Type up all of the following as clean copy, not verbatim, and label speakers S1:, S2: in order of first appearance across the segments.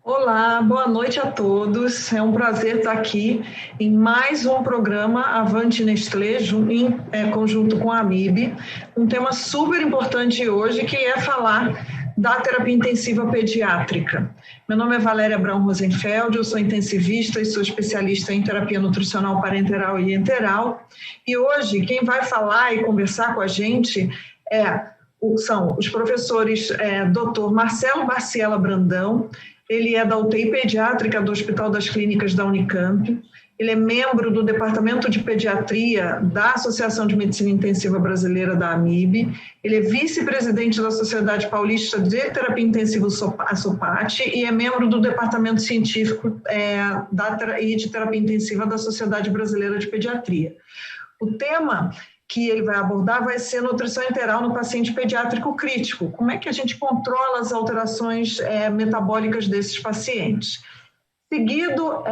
S1: Olá, boa noite a todos. É um prazer estar aqui em mais um programa Avante Nestlé, em conjunto com a AMIB. Um tema super importante hoje, que é falar da terapia intensiva pediátrica. Meu nome é Valéria Abrão Rosenfeld, eu sou intensivista e sou especialista em terapia nutricional parenteral e enteral. E hoje, quem vai falar e conversar com a gente são os professores Dr. Marcelo Barciela Brandão. Ele é da UTI pediátrica do Hospital das Clínicas da Unicamp. Ele é membro do Departamento de Pediatria da Associação de Medicina Intensiva Brasileira, da AMIB. Ele é vice-presidente da Sociedade Paulista de Terapia Intensiva, a SOPAT, e é membro do Departamento Científico e de Terapia Intensiva da Sociedade Brasileira de Pediatria. O tema que ele vai abordar vai ser nutrição enteral no paciente pediátrico crítico. Como é que a gente controla as alterações metabólicas desses pacientes? Seguido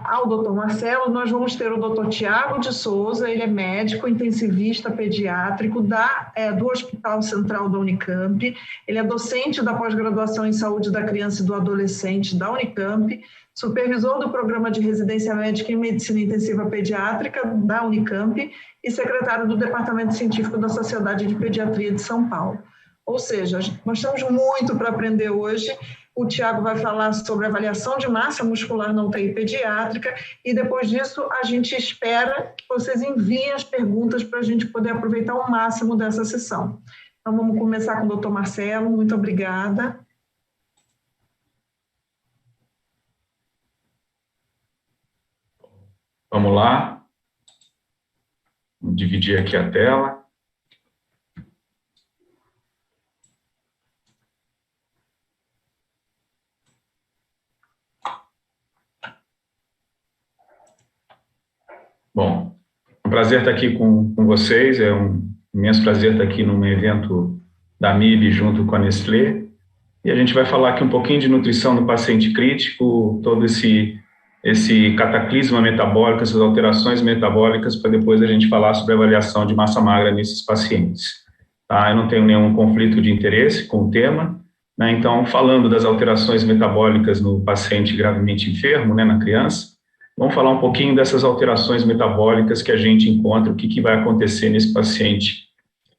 S1: ao Dr. Marcelo, nós vamos ter o Dr. Tiago de Souza. Ele é médico intensivista pediátrico do Hospital Central da Unicamp. Ele é docente da pós-graduação em saúde da criança e do adolescente da Unicamp, supervisor do programa de residência médica em medicina intensiva pediátrica da Unicamp e secretário do Departamento Científico da Sociedade de Pediatria de São Paulo. Ou seja, nós temos muito para aprender hoje. O Tiago vai falar sobre avaliação de massa muscular na UTI pediátrica e depois disso a gente espera que vocês enviem as perguntas para a gente poder aproveitar o máximo dessa sessão. Então vamos começar com o Dr. Marcelo. Muito obrigada.
S2: Vamos lá. Vou dividir aqui a tela. Bom, é um prazer estar aqui com vocês, é um imenso prazer estar aqui num evento da AMIB junto com a Nestlé, e a gente vai falar aqui um pouquinho de nutrição no paciente crítico, todo esse cataclisma metabólico, essas alterações metabólicas, para depois a gente falar sobre a avaliação de massa magra nesses pacientes. Tá? Eu não tenho nenhum conflito de interesse com o tema, né? Então, falando das alterações metabólicas no paciente gravemente enfermo, né, na criança, vamos falar um pouquinho dessas alterações metabólicas que a gente encontra, o que vai acontecer nesse paciente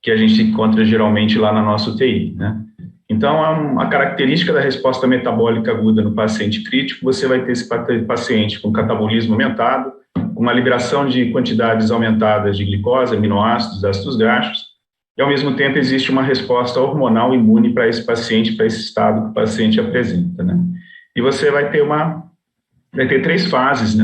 S2: que a gente encontra geralmente lá na nossa UTI, né? Então, a característica da resposta metabólica aguda no paciente crítico, você vai ter esse paciente com catabolismo aumentado, uma liberação de quantidades aumentadas de glicose, aminoácidos, ácidos graxos, e ao mesmo tempo existe uma resposta hormonal imune para esse paciente, para esse estado que o paciente apresenta, né? E você vai ter três fases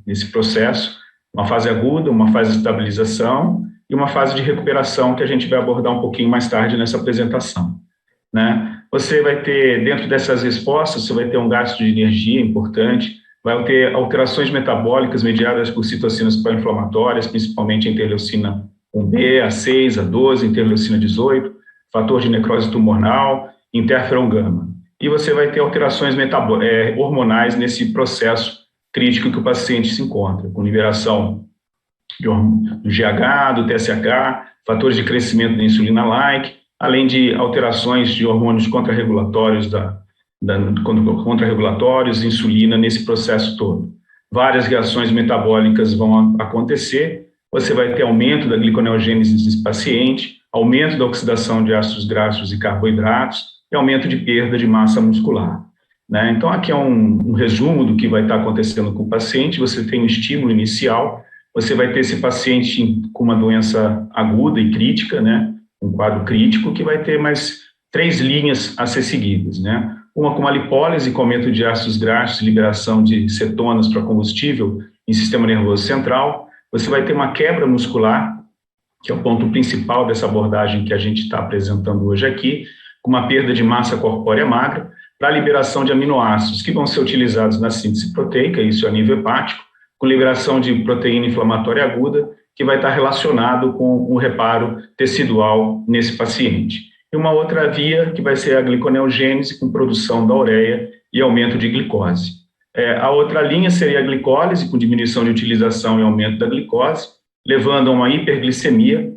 S2: nesse processo, uma fase aguda, uma fase de estabilização e uma fase de recuperação que a gente vai abordar um pouquinho mais tarde nessa apresentação, né? Você vai ter, dentro dessas respostas, você vai ter um gasto de energia importante, vai ter alterações metabólicas mediadas por citocinas pró-inflamatórias, principalmente a interleucina 1B, a 6, a 12, interleucina 18, fator de necrose tumoral, interferon gama. E você vai ter alterações hormonais nesse processo crítico que o paciente se encontra, com liberação do GH, do TSH, fatores de crescimento da insulina-like, além de alterações de hormônios contrarregulatórios, contrarregulatórios, insulina nesse processo todo. Várias reações metabólicas vão acontecer, você vai ter aumento da gliconeogênese desse paciente, aumento da oxidação de ácidos graxos e carboidratos, e aumento de perda de massa muscular, né? Então, aqui é um resumo do que vai estar acontecendo com o paciente. Você tem um estímulo inicial, você vai ter esse paciente com uma doença aguda e crítica, né? Um quadro crítico, que vai ter mais 3 linhas a ser seguidas, né? Uma com uma lipólise, com aumento de ácidos graxos, liberação de cetonas para combustível em sistema nervoso central. Você vai ter uma quebra muscular, que é o ponto principal dessa abordagem que a gente está apresentando hoje aqui, com uma perda de massa corpórea magra, para a liberação de aminoácidos, que vão ser utilizados na síntese proteica, isso a nível hepático, com liberação de proteína inflamatória aguda, que vai estar relacionado com o reparo tecidual nesse paciente. E uma outra via, que vai ser a gliconeogênese, com produção da ureia e aumento de glicose. A outra linha seria a glicólise, com diminuição de utilização e aumento da glicose, levando a uma hiperglicemia,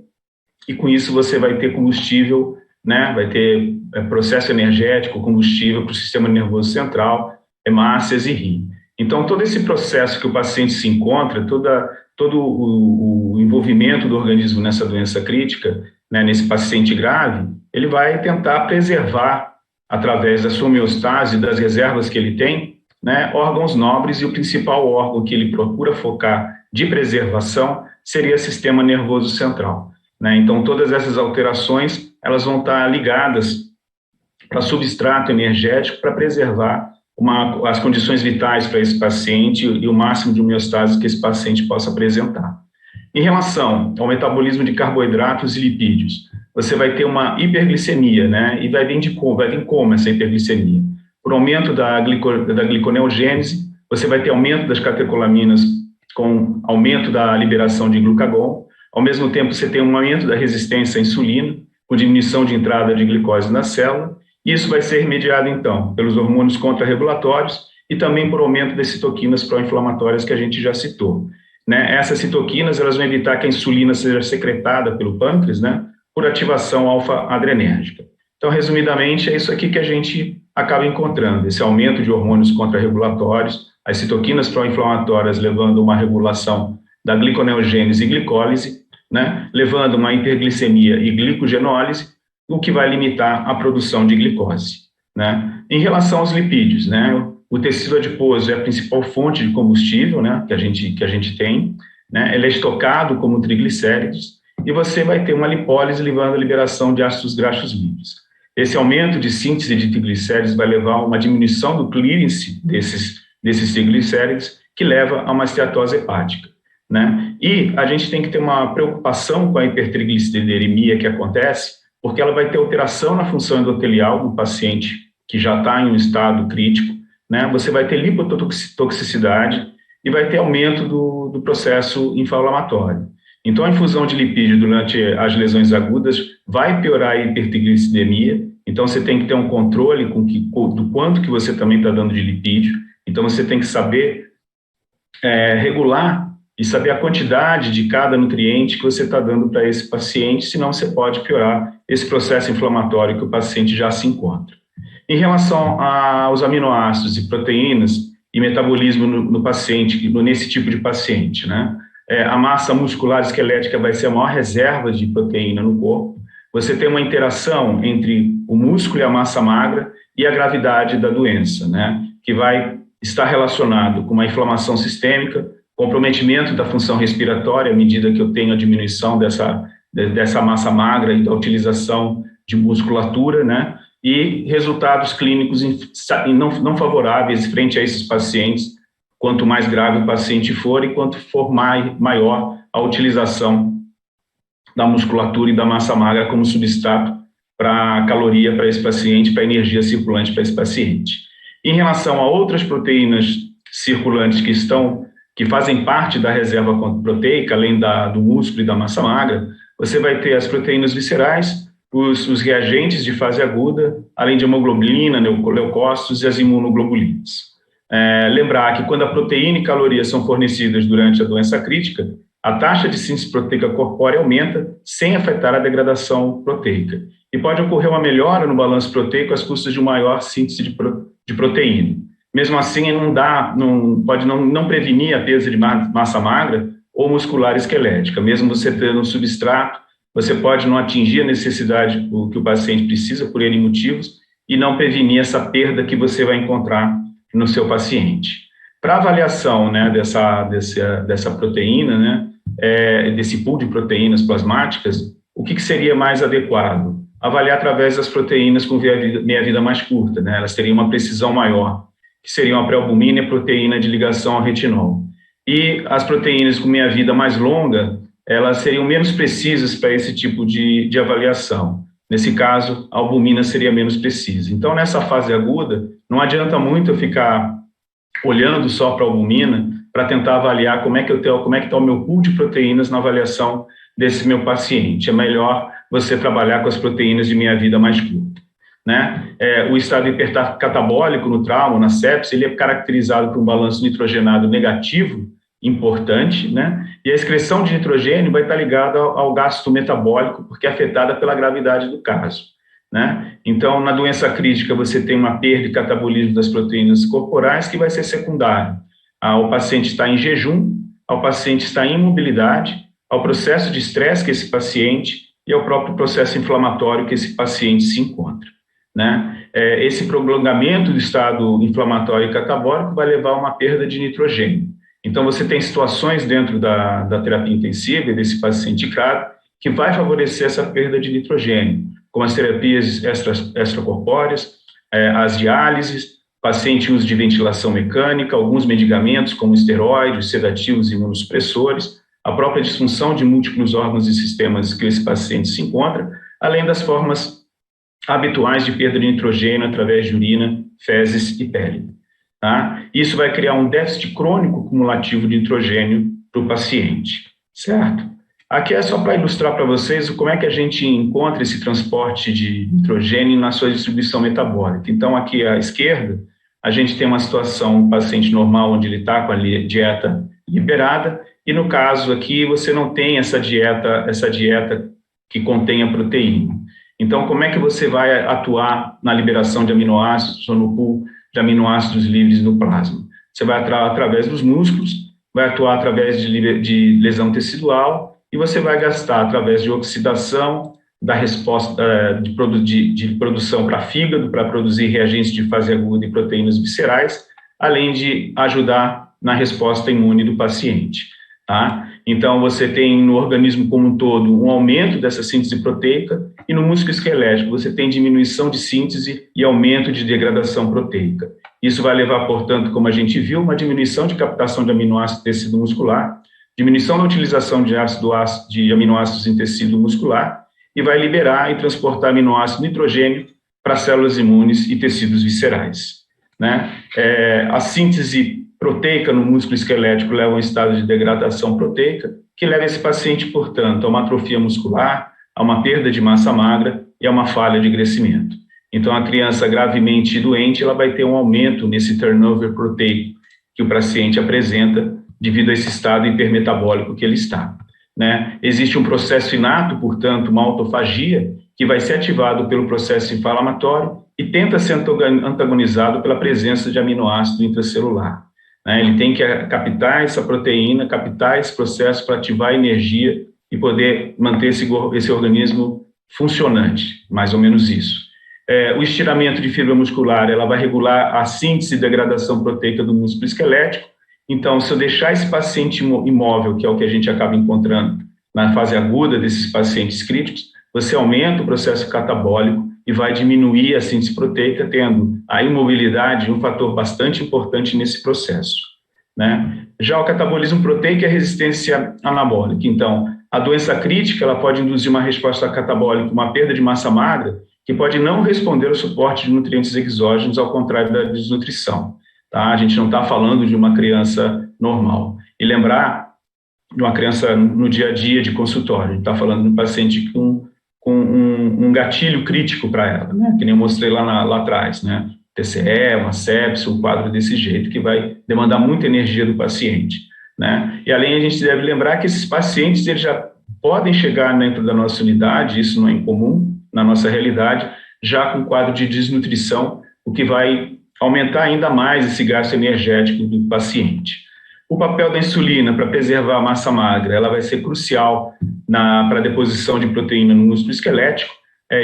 S2: e com isso você vai ter combustível, né, vai ter processo energético, combustível para o sistema nervoso central, hemácias e rim. Então, todo esse processo que o paciente se encontra, todo o envolvimento do organismo nessa doença crítica, né, nesse paciente grave, ele vai tentar preservar, através da sua homeostase, das reservas que ele tem, né, órgãos nobres, e o principal órgão que ele procura focar de preservação seria o sistema nervoso central, né? Então, todas essas alterações, elas vão estar ligadas para substrato energético para preservar as condições vitais para esse paciente e o máximo de homeostase que esse paciente possa apresentar. Em relação ao metabolismo de carboidratos e lipídios, você vai ter uma hiperglicemia, né? E vai vir como essa hiperglicemia? Por aumento da gliconeogênese, você vai ter aumento das catecolaminas com aumento da liberação de glucagon. Ao mesmo tempo, você tem um aumento da resistência à insulina, com diminuição de entrada de glicose na célula. Isso vai ser remediado, então, pelos hormônios contrarregulatórios e também por aumento das citoquinas pró-inflamatórias que a gente já citou, né? Essas citoquinas, elas vão evitar que a insulina seja secretada pelo pâncreas, né, por ativação alfa-adrenérgica. Então, resumidamente, é isso aqui que a gente acaba encontrando, esse aumento de hormônios contrarregulatórios, as citoquinas pró-inflamatórias levando a uma regulação da gliconeogênese e glicólise, né, levando a uma hiperglicemia e glicogenólise, o que vai limitar a produção de glicose, né? Em relação aos lipídios, né, o tecido adiposo é a principal fonte de combustível, né, que a gente tem, né, ele é estocado como triglicéridos, e você vai ter uma lipólise levando à liberação de ácidos graxos livres. Esse aumento de síntese de triglicéridos vai levar a uma diminuição do clearance desses triglicéridos, que leva a uma esteatose hepática, né? E a gente tem que ter uma preocupação com a hipertrigliceridemia que acontece, porque ela vai ter alteração na função endotelial do paciente que já está em um estado crítico, né? Você vai ter lipotoxicidade e vai ter aumento do processo inflamatório. Então, a infusão de lipídio durante as lesões agudas vai piorar a hipertriglicidemia. Então, você tem que ter um controle do quanto que você também está dando de lipídio. Então, você tem que saber regular e saber a quantidade de cada nutriente que você está dando para esse paciente, senão você pode piorar esse processo inflamatório que o paciente já se encontra. Em relação aos aminoácidos e proteínas e metabolismo no paciente, nesse tipo de paciente, né? A massa muscular esquelética vai ser a maior reserva de proteína no corpo. Você tem uma interação entre o músculo e a massa magra e a gravidade da doença, né? Que vai estar relacionado com uma inflamação sistêmica, comprometimento da função respiratória à medida que eu tenho a diminuição dessa massa magra e da utilização de musculatura, né? E resultados clínicos não favoráveis frente a esses pacientes, quanto mais grave o paciente for e quanto for maior a utilização da musculatura e da massa magra como substrato para a caloria para esse paciente, para a energia circulante para esse paciente. Em relação a outras proteínas circulantes que fazem parte da reserva proteica, além do músculo e da massa magra, você vai ter as proteínas viscerais, os reagentes de fase aguda, além de hemoglobina, leucócitos e as imunoglobulinas. Lembrar que quando a proteína e calorias são fornecidas durante a doença crítica, a taxa de síntese proteica corpórea aumenta sem afetar a degradação proteica. E pode ocorrer uma melhora no balanço proteico às custas de uma maior síntese de proteína. Mesmo assim, pode não prevenir a perda de massa magra ou muscular esquelética. Mesmo você tendo um substrato, você pode não atingir a necessidade que o paciente precisa por N motivos e não prevenir essa perda que você vai encontrar no seu paciente. Para avaliação, né, dessa proteína, né, desse pool de proteínas plasmáticas, o que seria mais adequado? Avaliar através das proteínas com meia-vida mais curta, né, elas teriam uma precisão maior, que seriam a pré-albumina e a proteína de ligação ao retinol. E as proteínas com meia-vida mais longa, elas seriam menos precisas para esse tipo de avaliação. Nesse caso, a albumina seria menos precisa. Então, nessa fase aguda, não adianta muito eu ficar olhando só para a albumina para tentar avaliar como é que está o meu pool de proteínas na avaliação desse meu paciente. É melhor você trabalhar com as proteínas de meia-vida mais curta, né? O estado hipercatabólico no trauma, na sepse, ele é caracterizado por um balanço nitrogenado negativo, importante, né? E a excreção de nitrogênio vai estar ligada ao gasto metabólico, porque é afetada pela gravidade do caso. né? Então, na doença crítica, você tem uma perda de catabolismo das proteínas corporais que vai ser secundário ao paciente estar em jejum, ao paciente estar em imobilidade, ao processo de estresse que esse paciente e ao próprio processo inflamatório que esse paciente se encontra, né? Esse prolongamento do estado inflamatório e catabólico vai levar a uma perda de nitrogênio. Então, você tem situações dentro da terapia intensiva desse paciente CRAD que vai favorecer essa perda de nitrogênio, como as terapias extracorpóreas, as diálises, paciente uso de ventilação mecânica, alguns medicamentos como esteroides, sedativos e imunossupressores, a própria disfunção de múltiplos órgãos e sistemas que esse paciente se encontra, além das formas habituais de perda de nitrogênio através de urina, fezes e pele. Tá? Isso vai criar um déficit crônico cumulativo de nitrogênio para o paciente, certo? Aqui é só para ilustrar para vocês como é que a gente encontra esse transporte de nitrogênio na sua distribuição metabólica. Então, aqui à esquerda, a gente tem uma situação, um paciente normal, onde ele está com a dieta liberada, e no caso aqui, você não tem essa dieta que contém a proteína. Então, como é que você vai atuar na liberação de aminoácidos ou no pool de aminoácidos livres no plasma? Você vai atuar através dos músculos, vai atuar através de lesão tecidual e você vai gastar através de oxidação, da resposta de produção para fígado, para produzir reagentes de fase aguda e proteínas viscerais, além de ajudar na resposta imune do paciente. Tá? Então, você tem no organismo como um todo um aumento dessa síntese proteica e no músculo esquelético você tem diminuição de síntese e aumento de degradação proteica. Isso vai levar, portanto, como a gente viu, uma diminuição de captação de aminoácidos em tecido muscular, diminuição da utilização de aminoácidos em tecido muscular e vai liberar e transportar aminoácido nitrogênio para células imunes e tecidos viscerais, né? A síntese proteica no músculo esquelético leva a um estado de degradação proteica, que leva esse paciente, portanto, a uma atrofia muscular, a uma perda de massa magra e a uma falha de crescimento. Então, a criança gravemente doente, ela vai ter um aumento nesse turnover proteico que o paciente apresenta devido a esse estado hipermetabólico que ele está, né? Existe um processo inato, portanto, uma autofagia, que vai ser ativado pelo processo inflamatório e tenta ser antagonizado pela presença de aminoácido intracelular. Ele tem que captar essa proteína, captar esse processo para ativar a energia e poder manter esse organismo funcionante, mais ou menos isso. O estiramento de fibra muscular, ela vai regular a síntese e degradação proteica do músculo esquelético. Então, se eu deixar esse paciente imóvel, que é o que a gente acaba encontrando na fase aguda desses pacientes críticos, você aumenta o processo catabólico e vai diminuir a síntese proteica, tendo a imobilidade um fator bastante importante nesse processo, né? Já o catabolismo proteico é a resistência anabólica. Então, a doença crítica ela pode induzir uma resposta catabólica, uma perda de massa magra, que pode não responder ao suporte de nutrientes exógenos, ao contrário da desnutrição. Tá? A gente não está falando de uma criança normal. E lembrar de uma criança no dia a dia de consultório, a gente está falando de um paciente com um gatilho crítico para ela, né? Que nem eu mostrei lá atrás, né? TCE, uma sepse, um quadro desse jeito, que vai demandar muita energia do paciente, né? E além a gente deve lembrar que esses pacientes eles já podem chegar dentro da nossa unidade, isso não é incomum na nossa realidade, já com quadro de desnutrição, o que vai aumentar ainda mais esse gasto energético do paciente. O papel da insulina para preservar a massa magra, ela vai ser crucial para a deposição de proteína no músculo esquelético,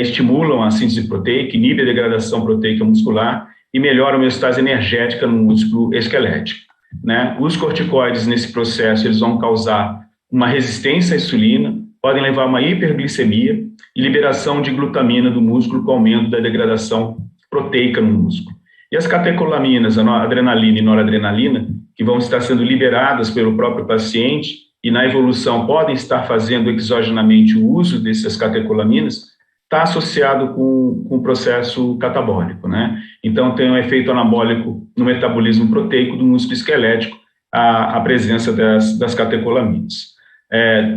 S2: estimulam a síntese proteica, inibem a degradação proteica muscular e melhoram a homeostase energética no músculo esquelético, né? Os corticoides nesse processo, eles vão causar uma resistência à insulina, podem levar a uma hiperglicemia e liberação de glutamina do músculo com aumento da degradação proteica no músculo. E as catecolaminas, a adrenalina e noradrenalina, que vão estar sendo liberadas pelo próprio paciente e na evolução podem estar fazendo exogenamente o uso dessas catecolaminas, está associado com o processo catabólico, né? Então, tem um efeito anabólico no metabolismo proteico do músculo esquelético, a presença das catecolaminas.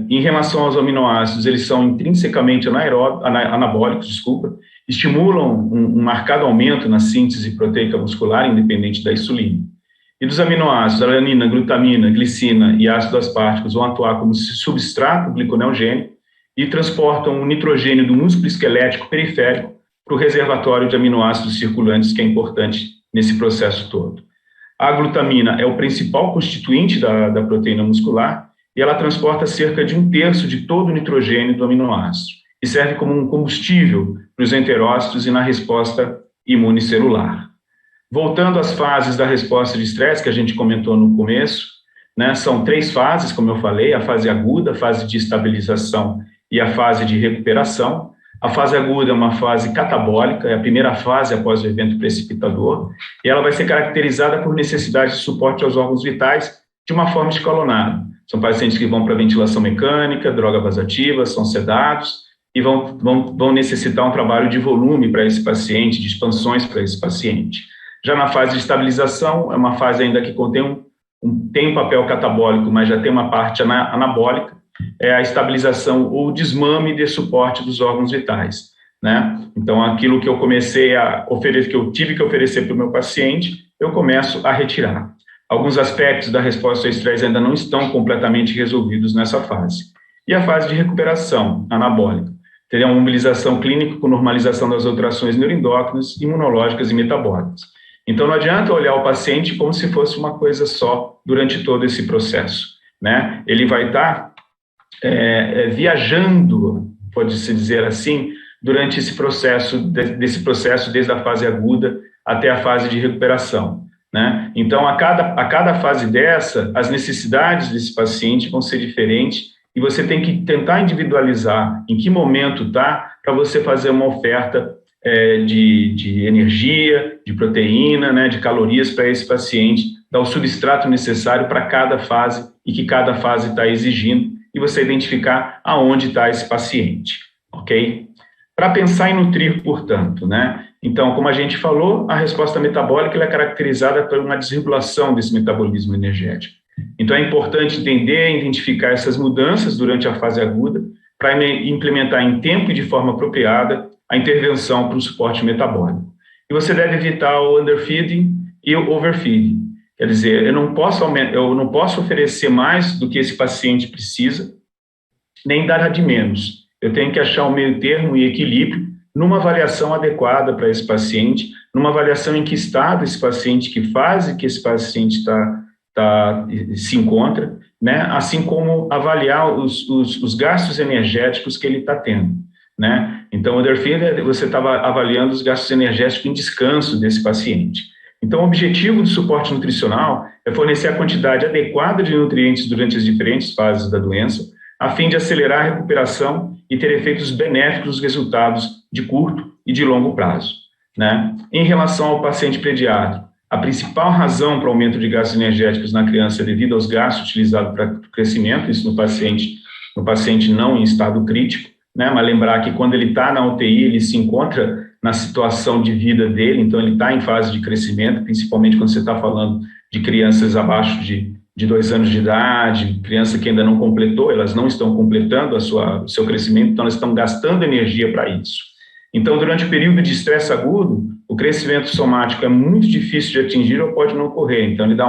S2: Em relação aos aminoácidos, eles são intrinsecamente anabólicos, estimulam um marcado aumento na síntese proteica muscular, independente da insulina. E dos aminoácidos, alanina, glutamina, glicina e ácido asparticos vão atuar como substrato gliconeogênico e transportam o nitrogênio do músculo esquelético periférico para o reservatório de aminoácidos circulantes, que é importante nesse processo todo. A glutamina é o principal constituinte da proteína muscular e ela transporta cerca de 1/3 de todo o nitrogênio do aminoácido e serve como um combustível para os enterócitos e na resposta imunicelular. Voltando às fases da resposta de estresse que a gente comentou no começo, né, são 3 fases, como eu falei, a fase aguda, a fase de estabilização e a fase de recuperação. A fase aguda é uma fase catabólica, é a primeira fase após o evento precipitador, e ela vai ser caracterizada por necessidade de suporte aos órgãos vitais de uma forma escalonada. São pacientes que vão para ventilação mecânica, droga vasoativa, são sedados e vão necessitar um trabalho de volume para esse paciente, de expansões para esse paciente. Já na fase de estabilização, é uma fase ainda que contém tem um papel catabólico, mas já tem uma parte anabólica, é a estabilização ou desmame de suporte dos órgãos vitais, né? Então, aquilo que eu comecei a oferecer, que eu tive que oferecer para o meu paciente, eu começo a retirar. Alguns aspectos da resposta ao estresse ainda não estão completamente resolvidos nessa fase. E a fase de recuperação anabólica teria uma mobilização clínica com normalização das alterações neuroendócrinas, imunológicas e metabólicas. Então, não adianta olhar o paciente como se fosse uma coisa só durante todo esse processo, né? Ele vai estar viajando, pode-se dizer assim, durante esse processo, desde a fase aguda até a fase de recuperação, né? Então, a cada fase dessa, as necessidades desse paciente vão ser diferentes e você tem que tentar individualizar em que momento está para você fazer uma oferta de energia, de proteína, né, de calorias para esse paciente, dar o substrato necessário para cada fase e que cada fase está exigindo, e você identificar aonde está esse paciente, ok? Para pensar em nutrir, portanto, né? Então, como a gente falou, a resposta metabólica ela é caracterizada por uma desregulação desse metabolismo energético. Então, é importante entender e identificar essas mudanças durante a fase aguda para implementar em tempo e de forma apropriada a intervenção para o suporte metabólico. E você deve evitar o underfeeding e o overfeeding. Quer dizer, eu não posso oferecer mais do que esse paciente precisa, nem dar de menos. Eu tenho que achar um meio termo e equilíbrio numa avaliação adequada para esse paciente, numa avaliação em que estado esse paciente, que fase que esse paciente se encontra, né? Assim como avaliar os gastos energéticos que ele está tendo, né? Então, o underfeeding, você estava avaliando os gastos energéticos em descanso desse paciente. Então, o objetivo do suporte nutricional é fornecer a quantidade adequada de nutrientes durante as diferentes fases da doença, a fim de acelerar a recuperação e ter efeitos benéficos nos resultados de curto e de longo prazo, né? Em relação ao paciente pediátrico, a principal razão para o aumento de gastos energéticos na criança é devido aos gastos utilizados para o crescimento, isso no paciente não em estado crítico, né? Mas lembrar que quando ele está na UTI, ele se encontra na situação de vida dele, então ele está em fase de crescimento, principalmente quando você está falando de crianças abaixo de 2 anos de idade, criança que ainda não completou, elas não estão completando o seu crescimento, então elas estão gastando energia para isso. Então, durante o período de estresse agudo, o crescimento somático é muito difícil de atingir ou pode não ocorrer, então ele dá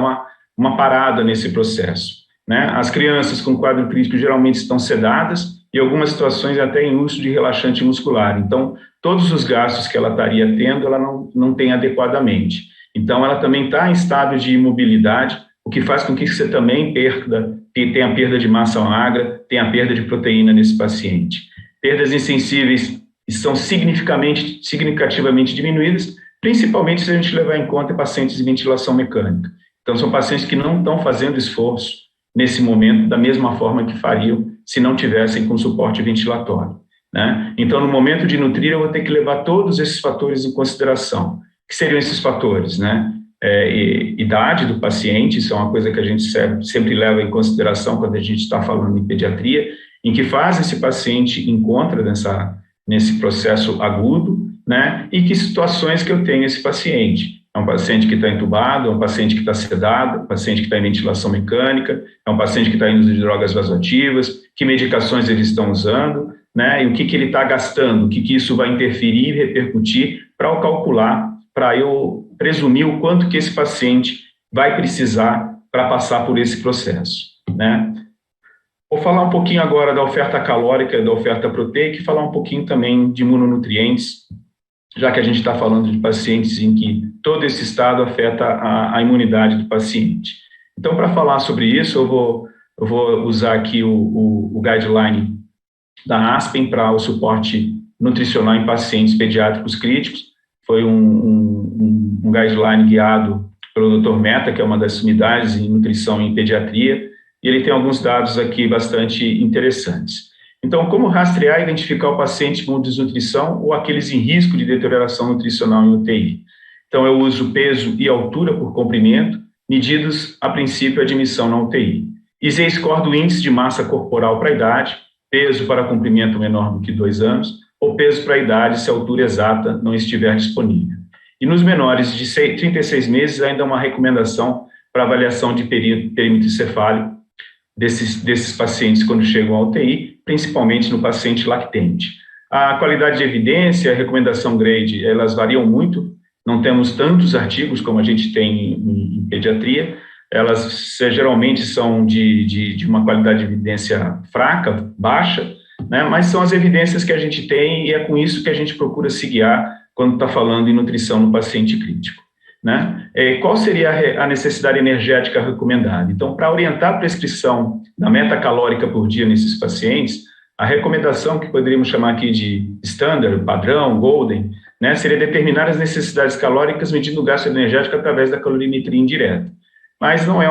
S2: uma parada nesse processo, né? As crianças com quadro crítico geralmente estão sedadas e algumas situações até em uso de relaxante muscular, então todos os gastos que ela estaria tendo, ela não tem adequadamente. Então, ela também está em estado de imobilidade, o que faz com que você também tenha perda de massa magra, tenha perda de proteína nesse paciente. Perdas insensíveis são significativamente diminuídas, principalmente se a gente levar em conta pacientes de ventilação mecânica. Então, são pacientes que não estão fazendo esforço nesse momento da mesma forma que fariam se não tivessem com suporte ventilatório, né? Então, no momento de nutrir, eu vou ter que levar todos esses fatores em consideração. O que seriam esses fatores, né? Idade do paciente, isso é uma coisa que a gente sempre leva em consideração quando a gente está falando em pediatria, em que fase esse paciente encontra nesse processo agudo, né? E que situações que eu tenho esse paciente. É um paciente que está entubado, é um paciente que está sedado, é um paciente que está em ventilação mecânica, é um paciente que está indo de drogas vasoativas, que medicações eles estão usando, né? E o que ele está gastando, o que isso vai interferir e repercutir para eu calcular, para eu presumir o quanto que esse paciente vai precisar para passar por esse processo, né? Vou falar um pouquinho agora da oferta calórica e da oferta proteica e falar um pouquinho também de imunonutrientes já que a gente está falando de pacientes em que todo esse estado afeta a imunidade do paciente. Então, para falar sobre isso, eu vou usar aqui o guideline da Aspen para o suporte nutricional em pacientes pediátricos críticos. Foi um guideline guiado pelo Dr. Mehta, que é uma das unidades em nutrição e pediatria, e ele tem alguns dados aqui bastante interessantes. Então, como rastrear e identificar o paciente com desnutrição ou aqueles em risco de deterioração nutricional em UTI? Então, eu uso peso e altura por comprimento, medidos, a princípio, admissão na UTI. E Z-score do índice de massa corporal para a idade, peso para comprimento menor do que 2 anos, ou peso para a idade se a altura exata não estiver disponível. E nos menores de 36 meses, ainda uma recomendação para avaliação de perímetro cefálico desses pacientes quando chegam à UTI, principalmente no paciente lactente. A qualidade de evidência, a recomendação grade, elas variam muito, não temos tantos artigos como a gente tem em pediatria, elas geralmente são de uma qualidade de evidência fraca, baixa, né, mas são as evidências que a gente tem e é com isso que a gente procura se guiar quando está falando em nutrição no paciente crítico. Né? Qual seria a necessidade energética recomendada? Então, para orientar a prescrição da meta calórica por dia nesses pacientes, a recomendação que poderíamos chamar aqui de standard, padrão, golden, né, seria determinar as necessidades calóricas medindo o gasto energético através da calorimetria indireta. Mas não é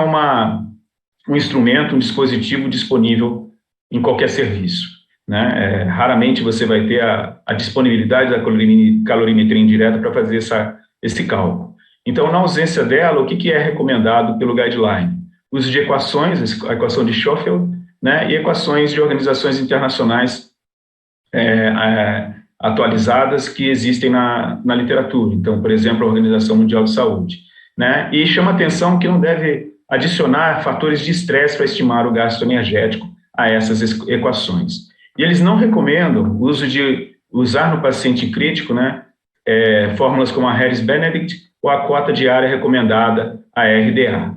S2: um instrumento, um dispositivo disponível em qualquer serviço. Né? Raramente você vai ter a disponibilidade da calorimetria indireta para fazer esse cálculo. Então, na ausência dela, o que é recomendado pelo guideline? Uso de equações, a equação de Schofield, né, e equações de organizações internacionais atualizadas que existem na literatura. Então, por exemplo, a Organização Mundial de Saúde. Né, e chama atenção que não deve adicionar fatores de estresse para estimar o gasto energético a essas equações. E eles não recomendam o uso de usar no paciente crítico, né, fórmulas como a Harris-Benedict ou a cota diária recomendada, a RDA.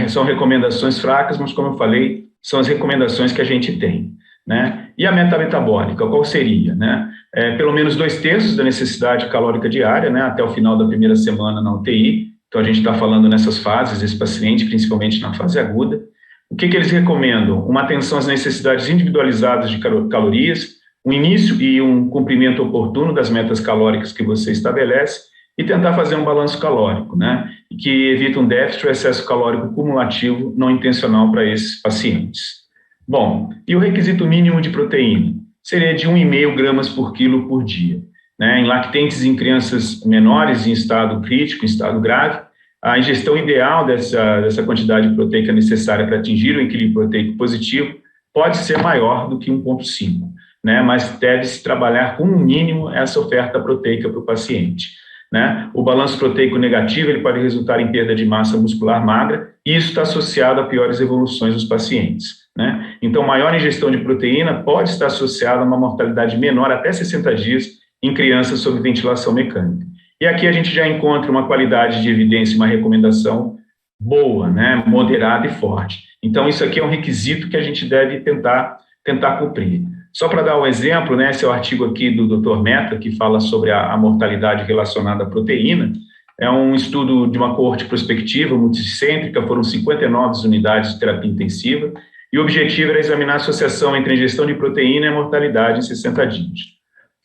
S2: São recomendações fracas, mas, como eu falei, são as recomendações que a gente tem. Né? E a meta metabólica, qual seria? Né? Pelo menos 2/3 da necessidade calórica diária, né, até o final da primeira semana na UTI. Então, a gente está falando nessas fases, desse paciente, principalmente na fase aguda. O que eles recomendam? Uma atenção às necessidades individualizadas de calorias, um início e um cumprimento oportuno das metas calóricas que você estabelece e tentar fazer um balanço calórico, né? E que evita um déficit ou excesso calórico cumulativo não intencional para esses pacientes. Bom, e o requisito mínimo de proteína? Seria de 1,5 gramas por quilo por dia. Né? Em lactentes em crianças menores em estado crítico, em estado grave, a ingestão ideal dessa quantidade proteica necessária para atingir o equilíbrio proteico positivo pode ser maior do que 1,5, né? Mas deve-se trabalhar com um mínimo essa oferta proteica para o paciente. Né? O balanço proteico negativo ele pode resultar em perda de massa muscular magra e isso está associado a piores evoluções dos pacientes. Né? Então, maior ingestão de proteína pode estar associada a uma mortalidade menor até 60 dias em crianças sob ventilação mecânica. E aqui a gente já encontra uma qualidade de evidência, uma recomendação boa, né? Moderada e forte. Então, isso aqui é um requisito que a gente deve tentar cumprir. Só para dar um exemplo, né, esse é o artigo aqui do Dr. Mehta, que fala sobre a mortalidade relacionada à proteína. É um estudo de uma coorte prospectiva, multicêntrica, foram 59 unidades de terapia intensiva, e o objetivo era examinar a associação entre a ingestão de proteína e a mortalidade em 60 dias.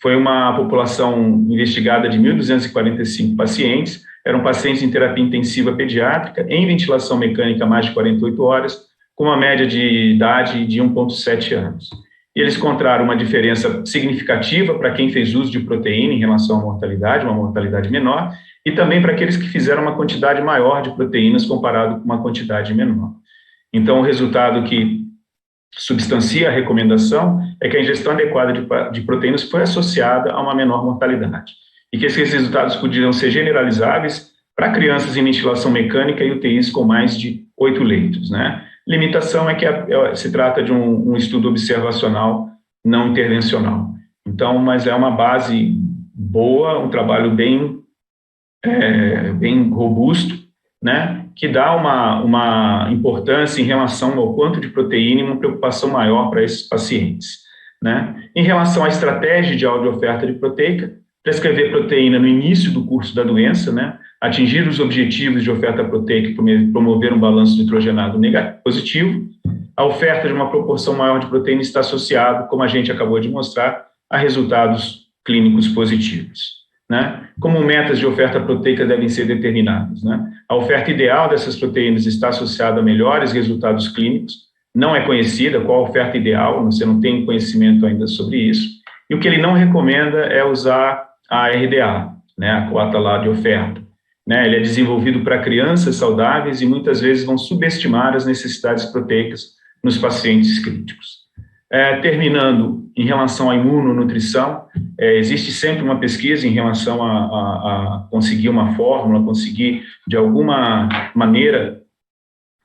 S2: Foi uma população investigada de 1.245 pacientes, eram pacientes em terapia intensiva pediátrica, em ventilação mecânica mais de 48 horas, com uma média de idade de 1,7 anos. E eles encontraram uma diferença significativa para quem fez uso de proteína em relação à mortalidade, uma mortalidade menor, e também para aqueles que fizeram uma quantidade maior de proteínas comparado com uma quantidade menor. Então, o resultado que substancia a recomendação é que a ingestão adequada de proteínas foi associada a uma menor mortalidade e que esses resultados poderiam ser generalizáveis para crianças em ventilação mecânica e UTIs com mais de 8 leitos, né? Limitação é que se trata de um estudo observacional não intervencional. Então, mas é uma base boa, um trabalho bem robusto, né? Que dá uma importância em relação ao quanto de proteína e uma preocupação maior para esses pacientes. Né? Em relação à estratégia de oferta de proteica, prescrever proteína no início do curso da doença, né? Atingir os objetivos de oferta proteica e promover um balanço nitrogenado negativo, positivo. A oferta de uma proporção maior de proteína está associada, como a gente acabou de mostrar, a resultados clínicos positivos, né? Como metas de oferta proteica devem ser determinadas, né? A oferta ideal dessas proteínas está associada a melhores resultados clínicos. Não é conhecida qual a oferta ideal, você não tem conhecimento ainda sobre isso. E o que ele não recomenda é usar a RDA, né, a cota lá de oferta. Né? Ele é desenvolvido para crianças saudáveis e muitas vezes vão subestimar as necessidades proteicas nos pacientes críticos. Terminando, em relação à imunonutrição, existe sempre uma pesquisa em relação a conseguir uma fórmula, conseguir, de alguma maneira,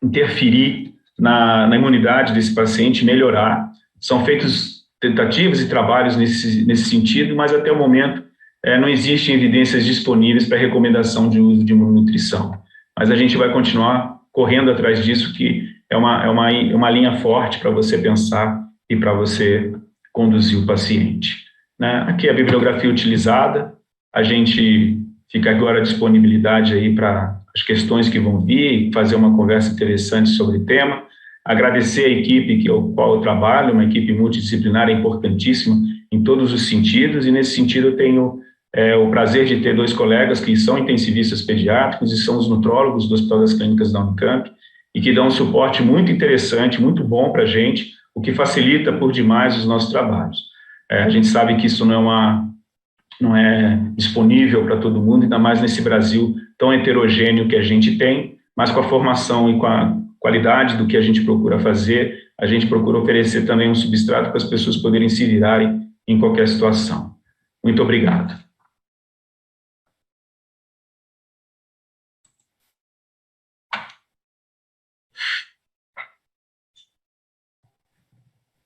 S2: interferir na imunidade desse paciente, melhorar. São feitos tentativas e trabalhos nesse sentido, mas até o momento não existem evidências disponíveis para recomendação de uso de imunonutrição. Mas a gente vai continuar correndo atrás disso, que é uma linha forte para você pensar e para você conduzir o paciente. Né? Aqui é a bibliografia utilizada, a gente fica agora à disponibilidade aí para as questões que vão vir, fazer uma conversa interessante sobre o tema. Agradecer a equipe com a qual eu trabalho, uma equipe multidisciplinar importantíssima em todos os sentidos, e nesse sentido eu tenho o prazer de ter 2 colegas que são intensivistas pediátricos e são os nutrólogos do Hospital das Clínicas da Unicamp, e que dão um suporte muito interessante, muito bom para a gente, o que facilita por demais os nossos trabalhos. A gente sabe que isso não é disponível para todo mundo, ainda mais nesse Brasil tão heterogêneo que a gente tem, mas com a formação e com a qualidade do que a gente procura fazer, a gente procura oferecer também um substrato para as pessoas poderem se virarem em qualquer situação. Muito obrigado.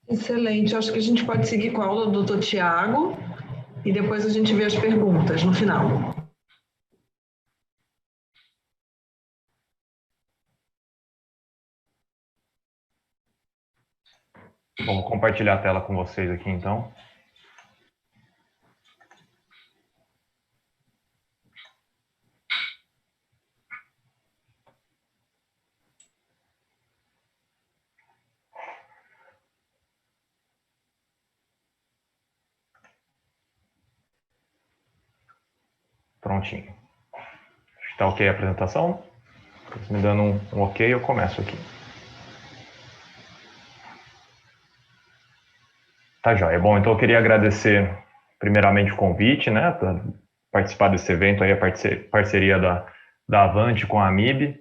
S1: Excelente. Acho que a gente pode seguir com a aula do Dr. Tiago e depois a gente vê as perguntas no final.
S3: Bom, vou compartilhar a tela com vocês aqui, então. Prontinho. Está ok a apresentação? Me dando um ok, eu começo aqui. Tá joia. Bom, então eu queria agradecer primeiramente o convite, né, para participar desse evento aí, a parceria da Avante com a AMIB.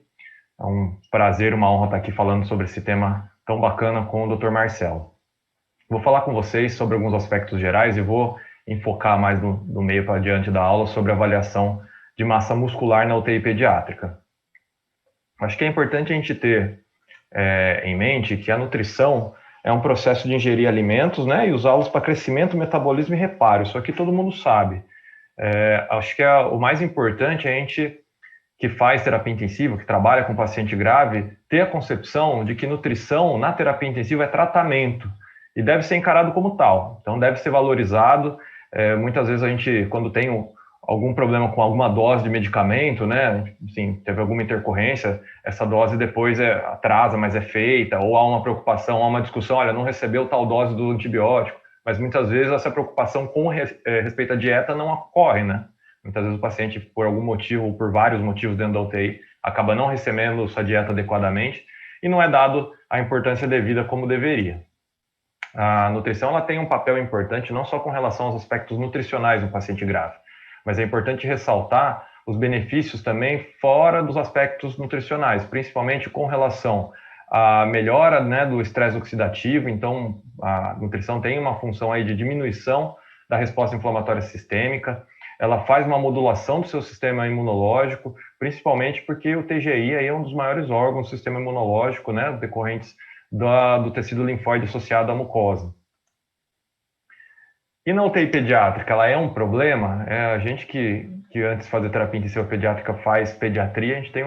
S3: É um prazer, uma honra estar aqui falando sobre esse tema tão bacana com o Dr. Marcelo. Vou falar com vocês sobre alguns aspectos gerais e vou enfocar mais no meio para diante da aula sobre avaliação de massa muscular na UTI pediátrica. Acho que é importante a gente ter em mente que a nutrição é um processo de ingerir alimentos, né, e usá-los para crescimento, metabolismo e reparo. Isso aqui todo mundo sabe. Acho que o mais importante é a gente que faz terapia intensiva, que trabalha com paciente grave, ter a concepção de que nutrição na terapia intensiva é tratamento e deve ser encarado como tal. Então deve ser valorizado. Muitas vezes a gente, quando tem algum problema com alguma dose de medicamento, né, assim, teve alguma intercorrência, essa dose depois atrasa, mas é feita, ou há uma preocupação, há uma discussão, olha, não recebeu tal dose do antibiótico, mas muitas vezes essa preocupação com respeito à dieta não ocorre, né? Muitas vezes o paciente, por algum motivo, ou por vários motivos dentro da UTI, acaba não recebendo sua dieta adequadamente e não é dado a importância devida como deveria. A nutrição ela tem um papel importante não só com relação aos aspectos nutricionais do paciente grave, mas é importante ressaltar os benefícios também fora dos aspectos nutricionais, principalmente com relação à melhora, né, do estresse oxidativo. Então, a nutrição tem uma função aí de diminuição da resposta inflamatória sistêmica, ela faz uma modulação do seu sistema imunológico, principalmente porque o TGI aí é um dos maiores órgãos do sistema imunológico, né, decorrentes do tecido linfóide associado à mucosa. E na UTI pediátrica, ela é um problema? A gente que antes de fazer terapia intensiva pediátrica faz pediatria, a gente tem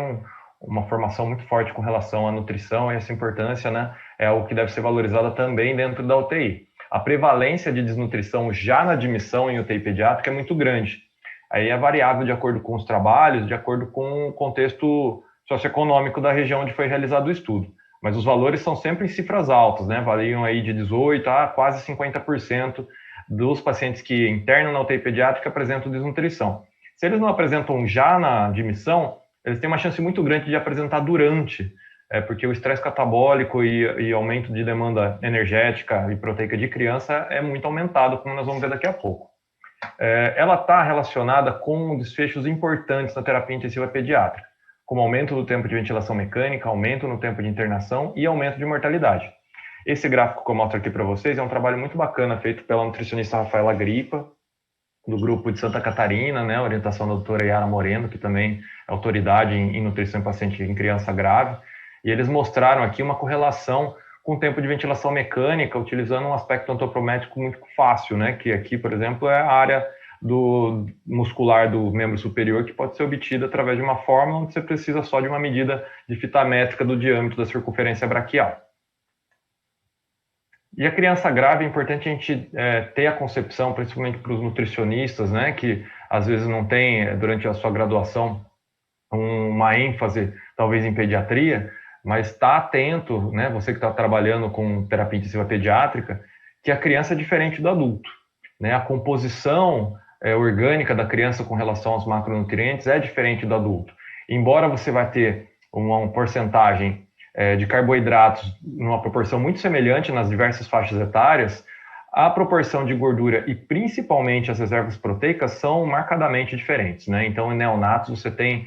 S3: uma formação muito forte com relação à nutrição e essa importância, né, é algo que deve ser valorizada também dentro da UTI. a prevalência de desnutrição já na admissão em UTI pediátrica é muito grande. Aí é variável de acordo com os trabalhos, de acordo com o contexto socioeconômico da região onde foi realizado o estudo. Mas os valores são sempre em cifras altas, né? Variam aí de 18% a quase 50% dos pacientes que internam na UTI pediátrica apresentam desnutrição. Se eles não apresentam já na admissão, eles têm uma chance muito grande de apresentar durante, porque o estresse catabólico e aumento de demanda energética e proteica de criança é muito aumentado, como nós vamos ver daqui a pouco. Ela está relacionada com desfechos importantes na terapia intensiva pediátrica, como aumento do tempo de ventilação mecânica, aumento no tempo de internação e aumento de mortalidade. Esse gráfico que eu mostro aqui para vocês é um trabalho muito bacana feito pela nutricionista Rafaela Gripa, do grupo de Santa Catarina, né, orientação da doutora Yara Moreno, que também é autoridade em nutrição em paciente em criança grave, e eles mostraram aqui uma correlação com o tempo de ventilação mecânica, utilizando um aspecto antropométrico muito fácil, né, que aqui, por exemplo, é a área do muscular do membro superior, que pode ser obtida através de uma fórmula onde você precisa só de uma medida de fita métrica do diâmetro da circunferência braquial. E a criança grave, é importante a gente ter a concepção, principalmente para os nutricionistas, né, que às vezes não tem, durante a sua graduação, uma ênfase, talvez, em pediatria, mas está atento, né, você que está trabalhando com terapia intensiva pediátrica, que a criança é diferente do adulto, né, a composição orgânica da criança com relação aos macronutrientes é diferente do adulto. Embora você vai ter uma porcentagem de carboidratos numa proporção muito semelhante nas diversas faixas etárias, a proporção de gordura e principalmente as reservas proteicas são marcadamente diferentes, né? Então, em neonatos você tem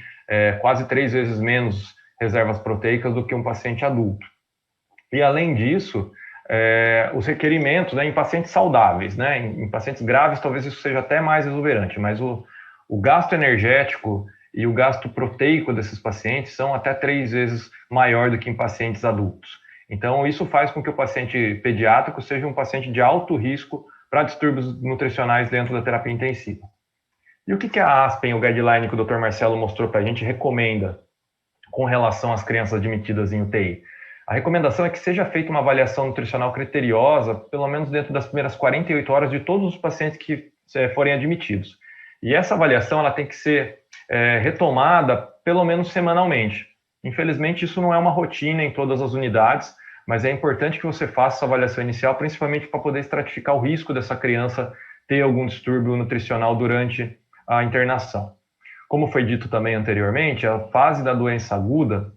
S3: quase 3 vezes menos reservas proteicas do que um paciente adulto. E além disso, os requerimentos, né, em pacientes saudáveis, né, em pacientes graves talvez isso seja até mais exuberante, mas o gasto energético e o gasto proteico desses pacientes são até 3 vezes maior do que em pacientes adultos. Então, isso faz com que o paciente pediátrico seja um paciente de alto risco para distúrbios nutricionais dentro da terapia intensiva. E o que a ASPEN, o guideline que o Dr. Marcelo mostrou para a gente, recomenda com relação às crianças admitidas em UTI? A recomendação é que seja feita uma avaliação nutricional criteriosa, pelo menos dentro das primeiras 48 horas de todos os pacientes que forem admitidos. E essa avaliação ela tem que ser retomada pelo menos semanalmente. Infelizmente, isso não é uma rotina em todas as unidades, mas é importante que você faça essa avaliação inicial, principalmente para poder estratificar o risco dessa criança ter algum distúrbio nutricional durante a internação. Como foi dito também anteriormente, a fase da doença aguda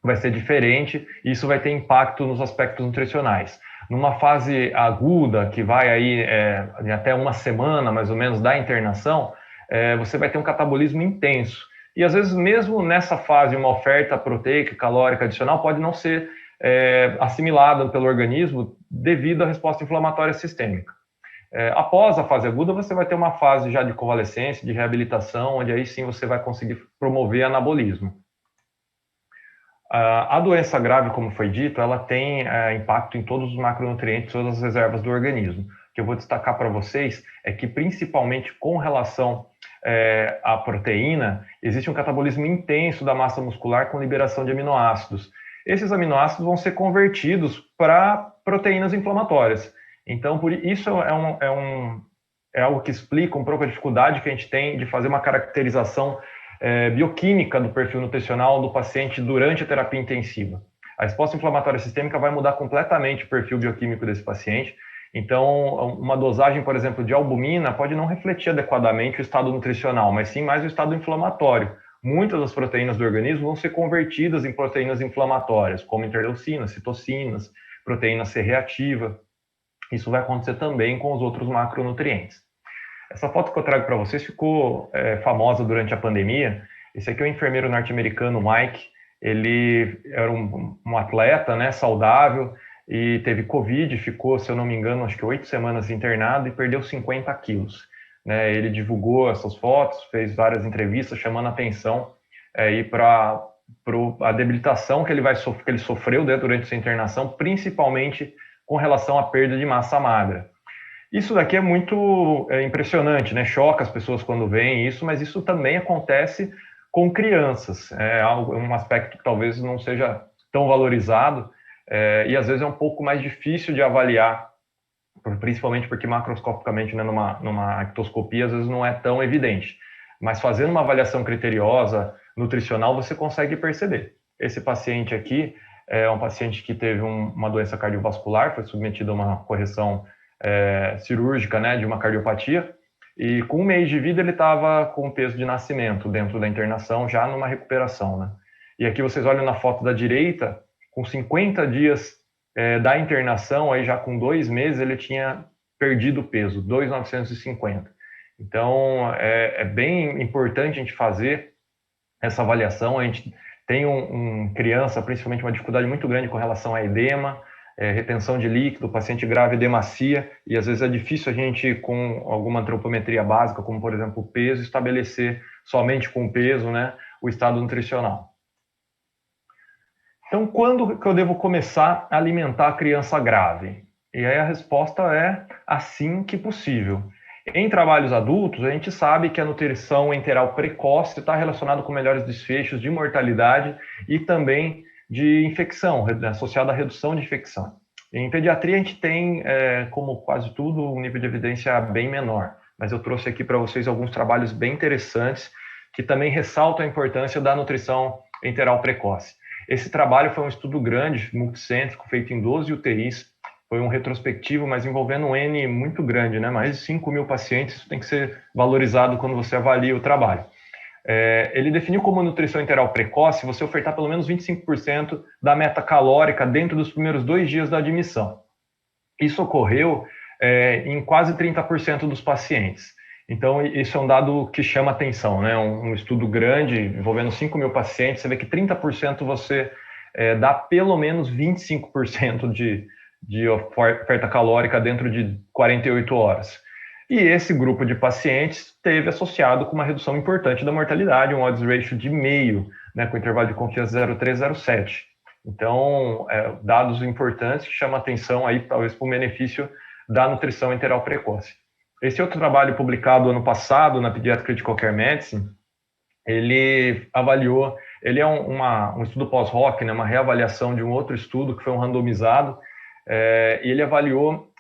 S3: vai ser diferente e isso vai ter impacto nos aspectos nutricionais. Numa fase aguda, que vai aí até uma semana, mais ou menos, da internação, você vai ter um catabolismo intenso. E às vezes, mesmo nessa fase, uma oferta proteica, calórica adicional pode não ser assimilada pelo organismo devido à resposta inflamatória sistêmica. Após a fase aguda, você vai ter uma fase já de convalescência, de reabilitação, onde aí sim você vai conseguir promover anabolismo. A doença grave, como foi dito, ela tem impacto em todos os macronutrientes, todas as reservas do organismo. O que eu vou destacar para vocês é que, principalmente com relação à proteína, existe um catabolismo intenso da massa muscular com liberação de aminoácidos. Esses aminoácidos vão ser convertidos para proteínas inflamatórias. Então, por isso é algo que explica um pouco a dificuldade que a gente tem de fazer uma caracterização bioquímica do perfil nutricional do paciente durante a terapia intensiva. A resposta inflamatória sistêmica vai mudar completamente o perfil bioquímico desse paciente. Então, uma dosagem, por exemplo, de albumina pode não refletir adequadamente o estado nutricional, mas sim mais o estado inflamatório. Muitas das proteínas do organismo vão ser convertidas em proteínas inflamatórias, como interleucinas, citocinas, proteína C reativa. Isso vai acontecer também com os outros macronutrientes. Essa foto que eu trago para vocês ficou famosa durante a pandemia. Esse aqui é o enfermeiro norte-americano Mike. Ele era um atleta, né, saudável, e teve Covid, ficou, se eu não me engano, acho que 8 semanas internado e perdeu 50 quilos. Né? Ele divulgou essas fotos, fez várias entrevistas chamando a atenção para a debilitação que ele sofreu durante sua internação, principalmente com relação à perda de massa magra. Isso daqui é muito impressionante, né? Choca as pessoas quando veem isso, mas isso também acontece com crianças. É um aspecto que talvez não seja tão valorizado e às vezes é um pouco mais difícil de avaliar principalmente porque macroscopicamente, né, numa ectoscopia, às vezes não é tão evidente. Mas fazendo uma avaliação criteriosa, nutricional, você consegue perceber. Esse paciente aqui é um paciente que teve uma doença cardiovascular, foi submetido a uma correção cirúrgica, né, de uma cardiopatia, e com 1 mês de vida ele estava com peso de nascimento dentro da internação, já numa recuperação, né? E aqui vocês olham na foto da direita, com 50 dias da internação, aí já com 2 meses ele tinha perdido peso, 2.950. Então, é bem importante a gente fazer essa avaliação. A gente tem criança, principalmente, uma dificuldade muito grande com relação a edema, retenção de líquido, paciente grave edemacia, e às vezes é difícil a gente, com alguma antropometria básica, como por exemplo o peso, estabelecer somente com o peso, né, o estado nutricional. Então, quando que eu devo começar a alimentar a criança grave? E aí a resposta é assim que possível. Em trabalhos adultos, a gente sabe que a nutrição enteral precoce está relacionada com melhores desfechos de mortalidade e também de infecção, associada à redução de infecção. Em pediatria, a gente tem, como quase tudo, um nível de evidência bem menor, mas eu trouxe aqui para vocês alguns trabalhos bem interessantes que também ressaltam a importância da nutrição enteral precoce. Esse trabalho foi um estudo grande, multicêntrico, feito em 12 UTIs, foi um retrospectivo, mas envolvendo um N muito grande, né? Mais de 5.000 pacientes, isso tem que ser valorizado quando você avalia o trabalho. Ele definiu como nutrição enteral precoce você ofertar pelo menos 25% da meta calórica dentro dos primeiros 2 dias da admissão. Isso ocorreu em quase 30% dos pacientes. Então, isso é um dado que chama atenção, né? Um estudo grande, envolvendo 5.000 pacientes, você vê que 30% você dá pelo menos 25% de oferta calórica dentro de 48 horas. E esse grupo de pacientes teve associado com uma redução importante da mortalidade, um odds ratio de meio, né, com intervalo de confiança 0,3-0,7. Então, dados importantes que chamam atenção aí, talvez, para o benefício da nutrição enteral precoce. Esse outro trabalho publicado ano passado na Pediatric Critical Care Medicine, ele avaliou, ele é um estudo pós-hoc, né, uma reavaliação de um outro estudo que foi um randomizado, e ele avaliou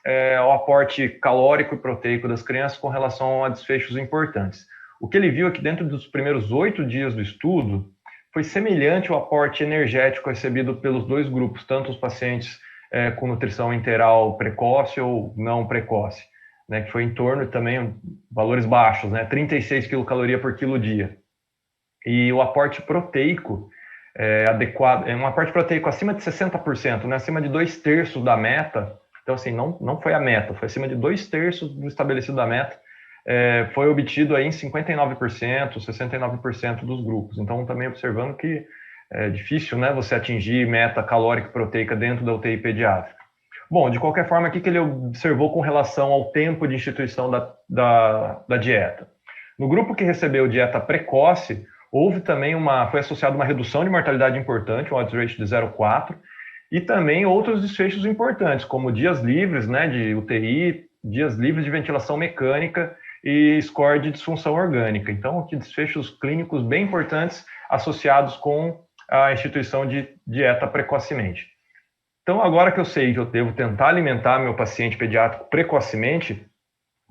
S3: o aporte calórico e proteico das crianças com relação a desfechos importantes. O que ele viu é que dentro dos primeiros 8 dias do estudo, foi semelhante ao aporte energético recebido pelos 2 grupos, tanto os pacientes com nutrição enteral precoce ou não precoce, né, que foi em torno também valores baixos, né, 36 quilocalorias por quilo dia. E o aporte proteico adequado, um aporte proteico acima de 60%, né, acima de 2/3 da meta. Então, assim, não foi a meta, foi acima de 2/3 do estabelecido da meta, foi obtido aí em 59%, 69% dos grupos. Então, também observando que é difícil, né, você atingir meta calórica e proteica dentro da UTI pediátrica. Bom, de qualquer forma, o que ele observou com relação ao tempo de instituição da dieta? No grupo que recebeu dieta precoce, houve também foi associada uma redução de mortalidade importante, um odds ratio de 0,4, e também outros desfechos importantes, como dias livres, né, de UTI, dias livres de ventilação mecânica e score de disfunção orgânica. Então, aqui desfechos clínicos bem importantes associados com a instituição de dieta precocemente. Então, agora que eu sei que eu devo tentar alimentar meu paciente pediátrico precocemente,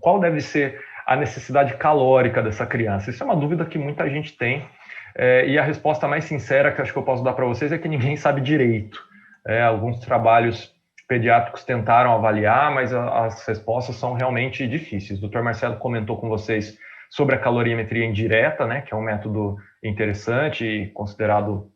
S3: qual deve ser a necessidade calórica dessa criança? Isso é uma dúvida que muita gente tem, e a resposta mais sincera que eu acho que eu posso dar para vocês é que ninguém sabe direito. Alguns trabalhos pediátricos tentaram avaliar, mas as respostas são realmente difíceis. O Dr. Marcelo comentou com vocês sobre a calorimetria indireta, né, que é um método interessante e considerado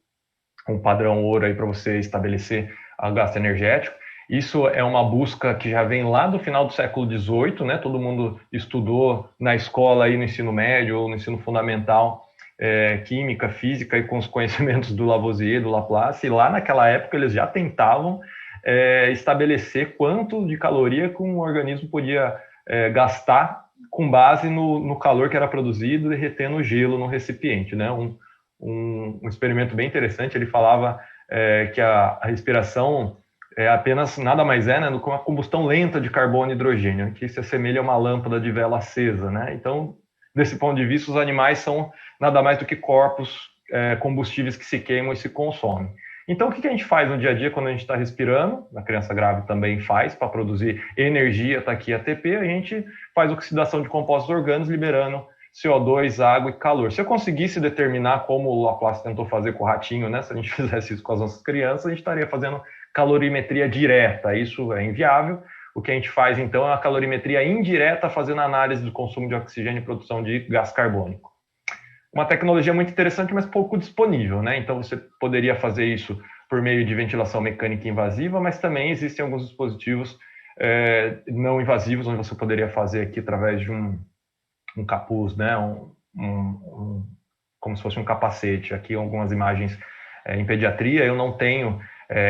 S3: um padrão ouro aí para você estabelecer o gasto energético. Isso é uma busca que já vem lá do final do século XVIII, né? Todo mundo estudou na escola, aí no ensino médio ou no ensino fundamental, química, física, e com os conhecimentos do Lavoisier, do Laplace, e lá naquela época eles já tentavam estabelecer quanto de caloria que um organismo podia gastar com base no calor que era produzido e retendo o gelo no recipiente, né? Um experimento bem interessante, ele falava que a respiração é apenas nada mais né, do que uma combustão lenta de carbono e hidrogênio, que se assemelha a uma lâmpada de vela acesa, né? Então, desse ponto de vista, os animais são nada mais do que corpos combustíveis que se queimam e se consomem. Então, o que a gente faz no dia a dia quando a gente está respirando? A criança grávida também faz, para produzir energia, está aqui ATP, a gente faz oxidação de compostos orgânicos, liberando CO2, água e calor. Se eu conseguisse determinar como o Laplace tentou fazer com o ratinho, né? Se a gente fizesse isso com as nossas crianças, a gente estaria fazendo calorimetria direta. Isso é inviável. O que a gente faz, então, é a calorimetria indireta, fazendo análise do consumo de oxigênio e produção de gás carbônico. Uma tecnologia muito interessante, mas pouco disponível, né? Então, você poderia fazer isso por meio de ventilação mecânica invasiva, mas também existem alguns dispositivos não invasivos, onde você poderia fazer aqui através de um capuz, né? Como se fosse um capacete. Aqui algumas imagens em pediatria. Eu não tenho,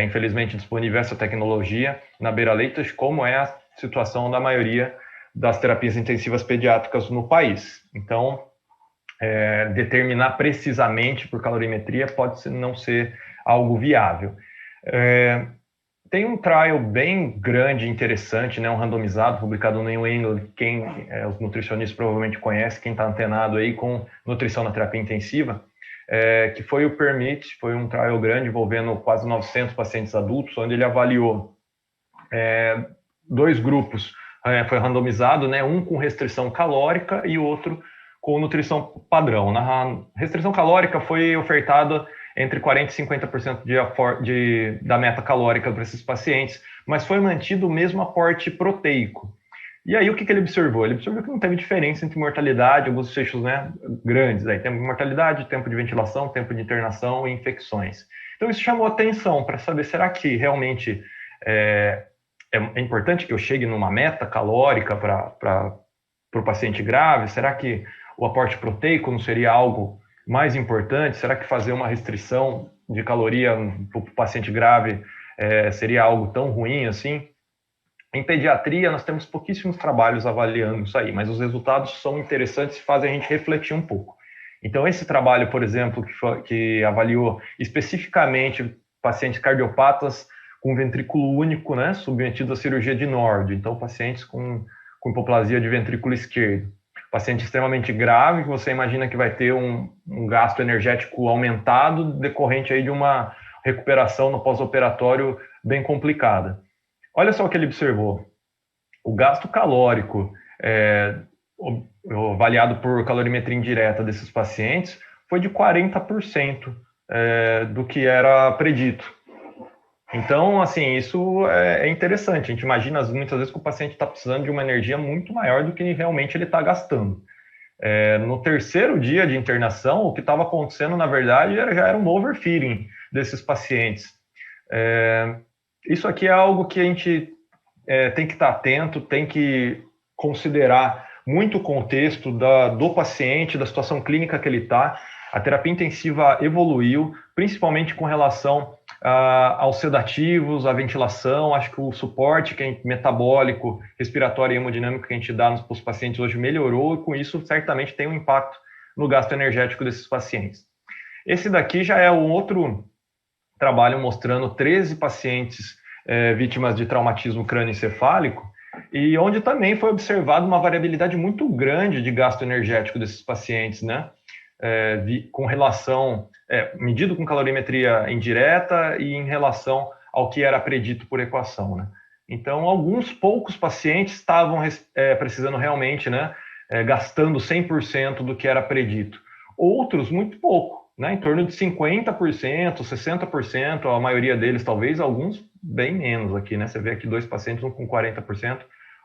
S3: infelizmente, disponível essa tecnologia na Beira-Leitos, como é a situação da maioria das terapias intensivas pediátricas no país. Então, determinar precisamente por calorimetria pode não ser algo viável. Tem um trial bem grande e interessante, né, um randomizado, publicado no New England, os nutricionistas provavelmente conhecem, quem está antenado aí com nutrição na terapia intensiva, que foi o PERMIT, foi um trial grande envolvendo quase 900 pacientes adultos, onde ele avaliou 2 grupos, foi randomizado, né, um com restrição calórica e outro com nutrição padrão. Na restrição calórica foi ofertada entre 40% e 50% da meta calórica para esses pacientes, mas foi mantido o mesmo aporte proteico. E aí o que ele observou? Ele observou que não teve diferença entre mortalidade, alguns desfechos, né, grandes, aí, tempo de mortalidade, tempo de ventilação, tempo de internação e infecções. Então isso chamou atenção para saber, será que realmente é importante que eu chegue numa meta calórica para o paciente grave? Será que o aporte proteico não seria algo mais importante? Será que fazer uma restrição de caloria para o paciente grave seria algo tão ruim assim? Em pediatria, nós temos pouquíssimos trabalhos avaliando isso aí, mas os resultados são interessantes e fazem a gente refletir um pouco. Então, esse trabalho, por exemplo, que avaliou especificamente pacientes cardiopatas com ventrículo único, né, submetidos à cirurgia de Nord, então pacientes com hipoplasia de ventrículo esquerdo. Paciente extremamente grave, que você imagina que vai ter um gasto energético aumentado decorrente aí de uma recuperação no pós-operatório bem complicada. Olha só o que ele observou. O gasto calórico avaliado por calorimetria indireta desses pacientes foi de 40% do que era predito. Então, assim, isso é interessante. A gente imagina muitas vezes que o paciente está precisando de uma energia muito maior do que realmente ele está gastando. No terceiro dia de internação, o que estava acontecendo, na verdade, já era um overfeeding desses pacientes. Isso aqui é algo que a gente tem que estar atento, tem que considerar muito o contexto do paciente, da situação clínica que ele está. A terapia intensiva evoluiu, principalmente com relação aos sedativos, à ventilação. Acho que o suporte metabólico, respiratório e hemodinâmico que a gente dá para os pacientes hoje melhorou, e com isso certamente tem um impacto no gasto energético desses pacientes. Esse daqui já é um outro trabalho mostrando 13 pacientes vítimas de traumatismo crânioencefálico, e onde também foi observada uma variabilidade muito grande de gasto energético desses pacientes, né? Com relação, medido com calorimetria indireta e em relação ao que era predito por equação, né? Então, alguns poucos pacientes estavam precisando realmente, né, gastando 100% do que era predito. Outros, muito pouco, né, em torno de 50%, 60%, a maioria deles talvez, alguns bem menos aqui, né? Você vê aqui 2 pacientes, um com 40%,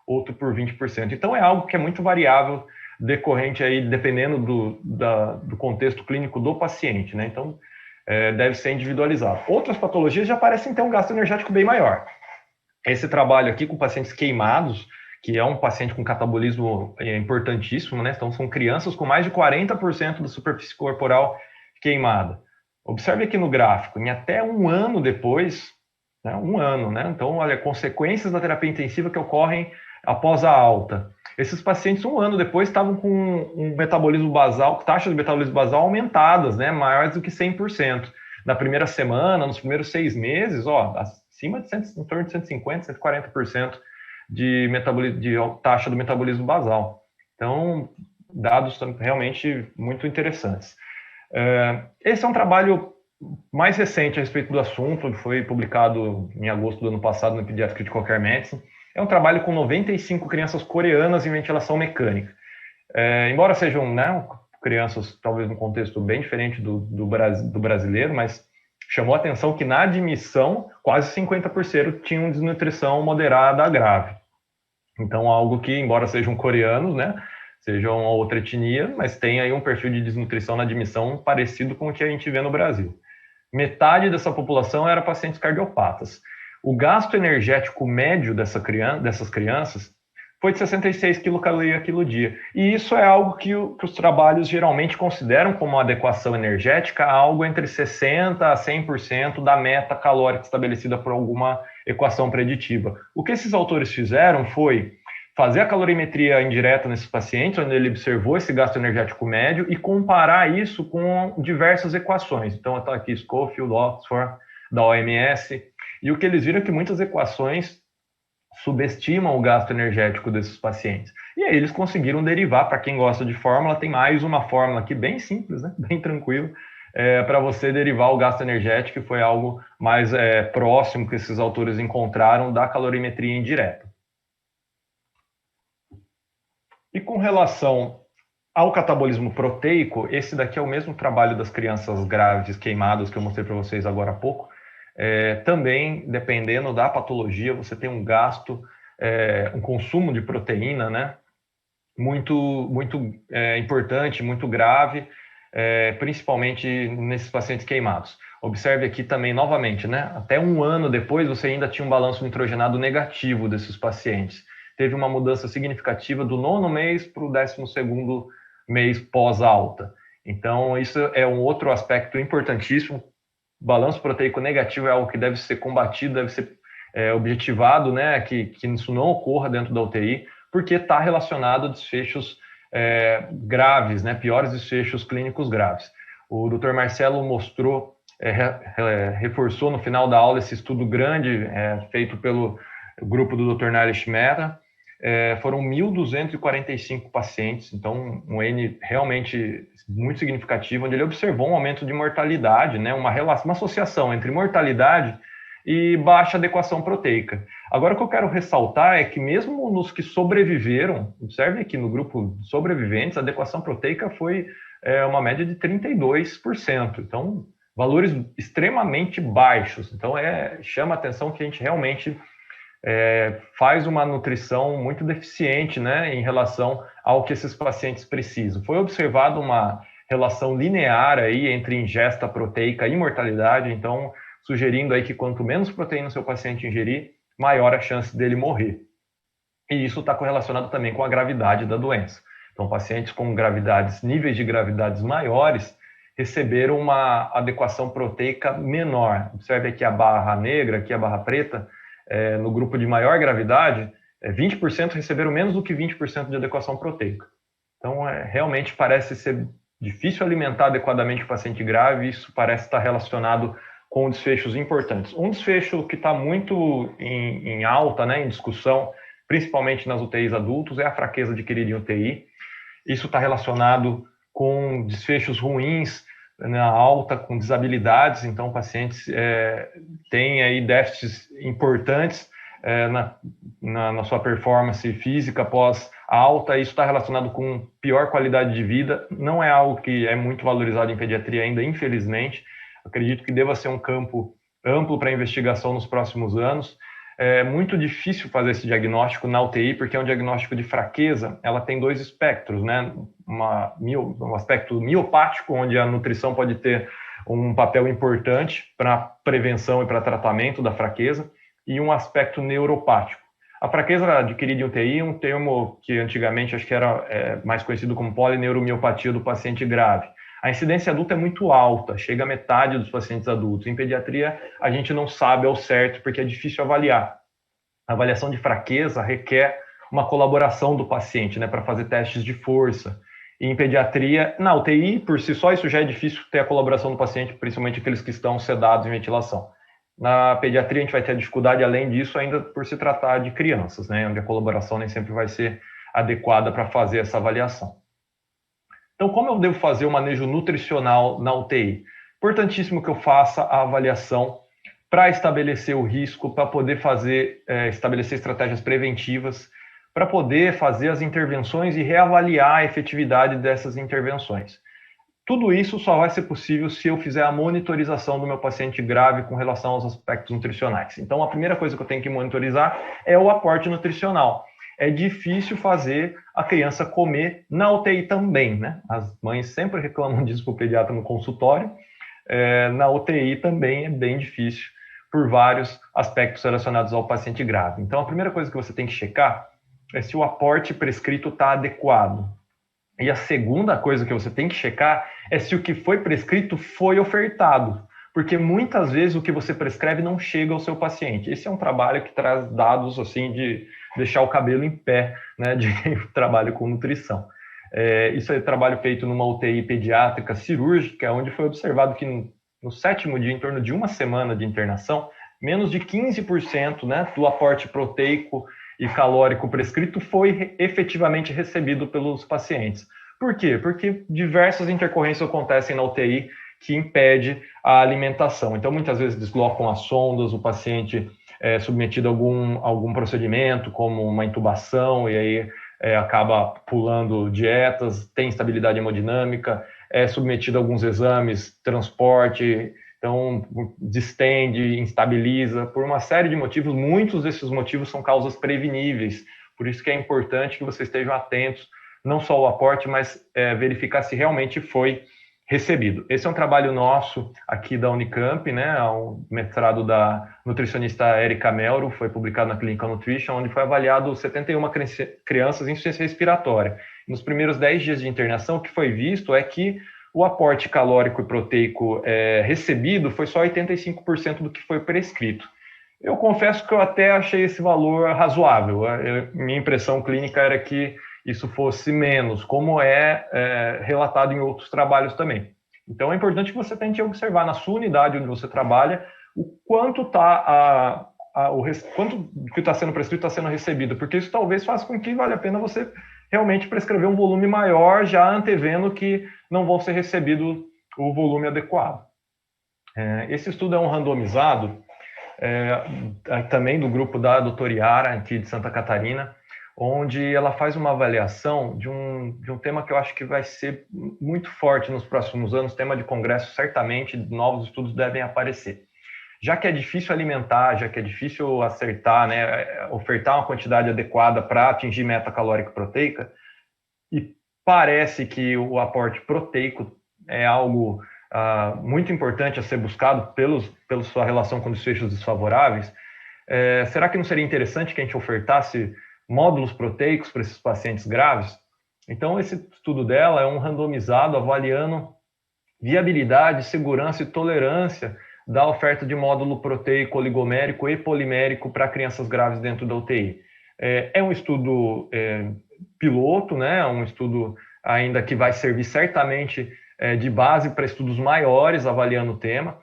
S3: outro por 20%. Então, é algo que é muito variável, decorrente aí, dependendo do contexto clínico do paciente, né? Então, deve ser individualizado. Outras patologias já parecem ter um gasto energético bem maior. Esse trabalho aqui com pacientes queimados, que é um paciente com catabolismo importantíssimo, né? Então, são crianças com mais de 40% da superfície corporal queimada. Observe aqui no gráfico, em até um ano depois, né? Um ano, né? Então, olha, consequências da terapia intensiva que ocorrem após a alta. Esses pacientes, um ano depois, estavam com um metabolismo basal, taxas de metabolismo basal aumentadas, né, maiores do que 100%. Na primeira semana, nos primeiros 6 meses, acima de em torno de 150%, 140% de taxa do metabolismo basal. Então, dados realmente muito interessantes. Esse é um trabalho mais recente a respeito do assunto, que foi publicado em agosto do ano passado no Pediatric Critical Care Medicine. É um trabalho com 95 crianças coreanas em ventilação mecânica. Embora sejam, né, crianças talvez num contexto bem diferente do brasileiro, mas chamou a atenção que na admissão quase 50% tinham desnutrição moderada a grave. Então, algo que, embora sejam coreanos, né, sejam uma outra etnia, mas tem aí um perfil de desnutrição na admissão parecido com o que a gente vê no Brasil. Metade dessa população era pacientes cardiopatas. O gasto energético médio dessas crianças foi de 66 quilocalorias quilo dia. E isso é algo que os trabalhos geralmente consideram como uma adequação energética, algo entre 60% a 100% da meta calórica estabelecida por alguma equação preditiva. O que esses autores fizeram foi fazer a calorimetria indireta nesses pacientes, onde ele observou esse gasto energético médio e comparar isso com diversas equações. Então, está aqui Schofield, Oxford, da OMS, e o que eles viram é que muitas equações subestimam o gasto energético desses pacientes. E aí eles conseguiram derivar, para quem gosta de fórmula, tem mais uma fórmula aqui bem simples, né? Bem tranquilo, para você derivar o gasto energético, que foi algo mais próximo que esses autores encontraram da calorimetria indireta. E com relação ao catabolismo proteico, esse daqui é o mesmo trabalho das crianças grávidas queimadas que eu mostrei para vocês agora há pouco. Também, dependendo da patologia, você tem um gasto, um consumo de proteína, né, muito importante, muito grave, principalmente nesses pacientes queimados. Observe aqui também, novamente, né, até um ano depois, você ainda tinha um balanço nitrogenado negativo desses pacientes. Teve uma mudança significativa do 9º mês para o 12º mês pós-alta. Então, isso é um outro aspecto importantíssimo. Balanço proteico negativo é algo que deve ser combatido, deve ser objetivado, né, que isso não ocorra dentro da UTI, porque está relacionado a desfechos graves, né, piores desfechos clínicos graves. O Dr. Marcelo mostrou, reforçou no final da aula esse estudo grande feito pelo grupo do Dr. Naresh Mehta. Foram 1.245 pacientes, então um N realmente muito significativo, onde ele observou um aumento de mortalidade, né, uma associação entre mortalidade e baixa adequação proteica. Agora, o que eu quero ressaltar é que mesmo nos que sobreviveram, observe que no grupo de sobreviventes, a adequação proteica foi uma média de 32%, então valores extremamente baixos. Então, chama a atenção que a gente realmente faz uma nutrição muito deficiente, né, em relação ao que esses pacientes precisam. Foi observada uma relação linear aí entre ingesta proteica e mortalidade, então sugerindo aí que quanto menos proteína o seu paciente ingerir, maior a chance dele morrer. E isso está correlacionado também com a gravidade da doença. Então, pacientes com níveis de gravidades maiores receberam uma adequação proteica menor. Observe aqui a barra negra, aqui a barra preta. No grupo de maior gravidade, 20% receberam menos do que 20% de adequação proteica. Então, realmente parece ser difícil alimentar adequadamente o paciente grave, e isso parece estar relacionado com desfechos importantes. Um desfecho que está muito em alta, né, em discussão, principalmente nas UTIs adultos, é a fraqueza adquirida em UTI. Isso está relacionado com desfechos ruins na alta, com desabilidades, então pacientes têm aí déficits importantes na sua performance física pós-alta. Isso está relacionado com pior qualidade de vida, não é algo que é muito valorizado em pediatria ainda, infelizmente. Acredito que deva ser um campo amplo para investigação nos próximos anos. É muito difícil fazer esse diagnóstico na UTI, porque é um diagnóstico de fraqueza. Ela tem dois espectros, né? Um aspecto miopático, onde a nutrição pode ter um papel importante para prevenção e para tratamento da fraqueza, e um aspecto neuropático. A fraqueza adquirida em UTI é um termo que antigamente acho que era mais conhecido como polineuromiopatia do paciente grave. A incidência adulta é muito alta, chega a metade dos pacientes adultos. Em pediatria, a gente não sabe ao certo, porque é difícil avaliar. A avaliação de fraqueza requer uma colaboração do paciente, né, para fazer testes de força. E em pediatria, na UTI, por si só, isso já é difícil ter a colaboração do paciente, principalmente aqueles que estão sedados em ventilação. Na pediatria, a gente vai ter dificuldade, além disso, ainda por se tratar de crianças, né, onde a colaboração nem sempre vai ser adequada para fazer essa avaliação. Então, como eu devo fazer o manejo nutricional na UTI? importantíssimo que eu faça a avaliação para estabelecer o risco, para poder estabelecer estratégias preventivas, para poder fazer as intervenções e reavaliar a efetividade dessas intervenções. Tudo isso só vai ser possível se eu fizer a monitorização do meu paciente grave com relação aos aspectos nutricionais. Então, a primeira coisa que eu tenho que monitorizar é o aporte nutricional. É difícil fazer a criança comer na UTI também, né? As mães sempre reclamam disso para o pediatra no consultório. Na UTI também é bem difícil por vários aspectos relacionados ao paciente grave. Então, a primeira coisa que você tem que checar é se o aporte prescrito está adequado. E a segunda coisa que você tem que checar é se o que foi prescrito foi ofertado, porque muitas vezes o que você prescreve não chega ao seu paciente. Esse é um trabalho que traz dados assim de deixar o cabelo em pé, né, de quem trabalha com nutrição. Isso é trabalho feito numa UTI pediátrica cirúrgica, onde foi observado que no 7º dia, em torno de uma semana de internação, menos de 15%, né, do aporte proteico e calórico prescrito foi efetivamente recebido pelos pacientes. Por quê? Porque diversas intercorrências acontecem na UTI que impede a alimentação. Então, muitas vezes deslocam as sondas, o paciente é submetido a algum procedimento, como uma intubação, e aí acaba pulando dietas, tem instabilidade hemodinâmica, é submetido a alguns exames, transporte, então distende, instabiliza, por uma série de motivos. Muitos desses motivos são causas preveníveis, por isso que é importante que vocês estejam atentos, não só ao aporte, mas verificar se realmente foi recebido. Esse é um trabalho nosso aqui da Unicamp, né, um mestrado da nutricionista Érica Melro, foi publicado na Clinical Nutrition, onde foi avaliado 71 crianças em insuficiência respiratória. Nos primeiros 10 dias de internação, o que foi visto é que o aporte calórico e proteico recebido foi só 85% do que foi prescrito. Eu confesso que eu até achei esse valor razoável. Minha impressão clínica era que isso fosse menos, como relatado em outros trabalhos também. Então, é importante que você tente observar na sua unidade onde você trabalha o quanto quanto que está sendo prescrito está sendo recebido, porque isso talvez faça com que valha a pena você realmente prescrever um volume maior, já antevendo que não vão ser recebido o volume adequado. Esse estudo é um randomizado, também do grupo da doutora Yara, aqui de Santa Catarina, onde ela faz uma avaliação de um tema que eu acho que vai ser muito forte nos próximos anos, tema de congresso, certamente novos estudos devem aparecer. Já que é difícil alimentar, já que é difícil acertar, né, ofertar uma quantidade adequada para atingir meta calórica e proteica, e parece que o aporte proteico é algo muito importante a ser buscado pela sua relação com desfechos desfavoráveis, será que não seria interessante que a gente ofertasse módulos proteicos para esses pacientes graves? Então, esse estudo dela é um randomizado avaliando viabilidade, segurança e tolerância da oferta de módulo proteico oligomérico e polimérico para crianças graves dentro da UTI. É um estudo piloto, né? Um estudo ainda que vai servir certamente de base para estudos maiores avaliando o tema.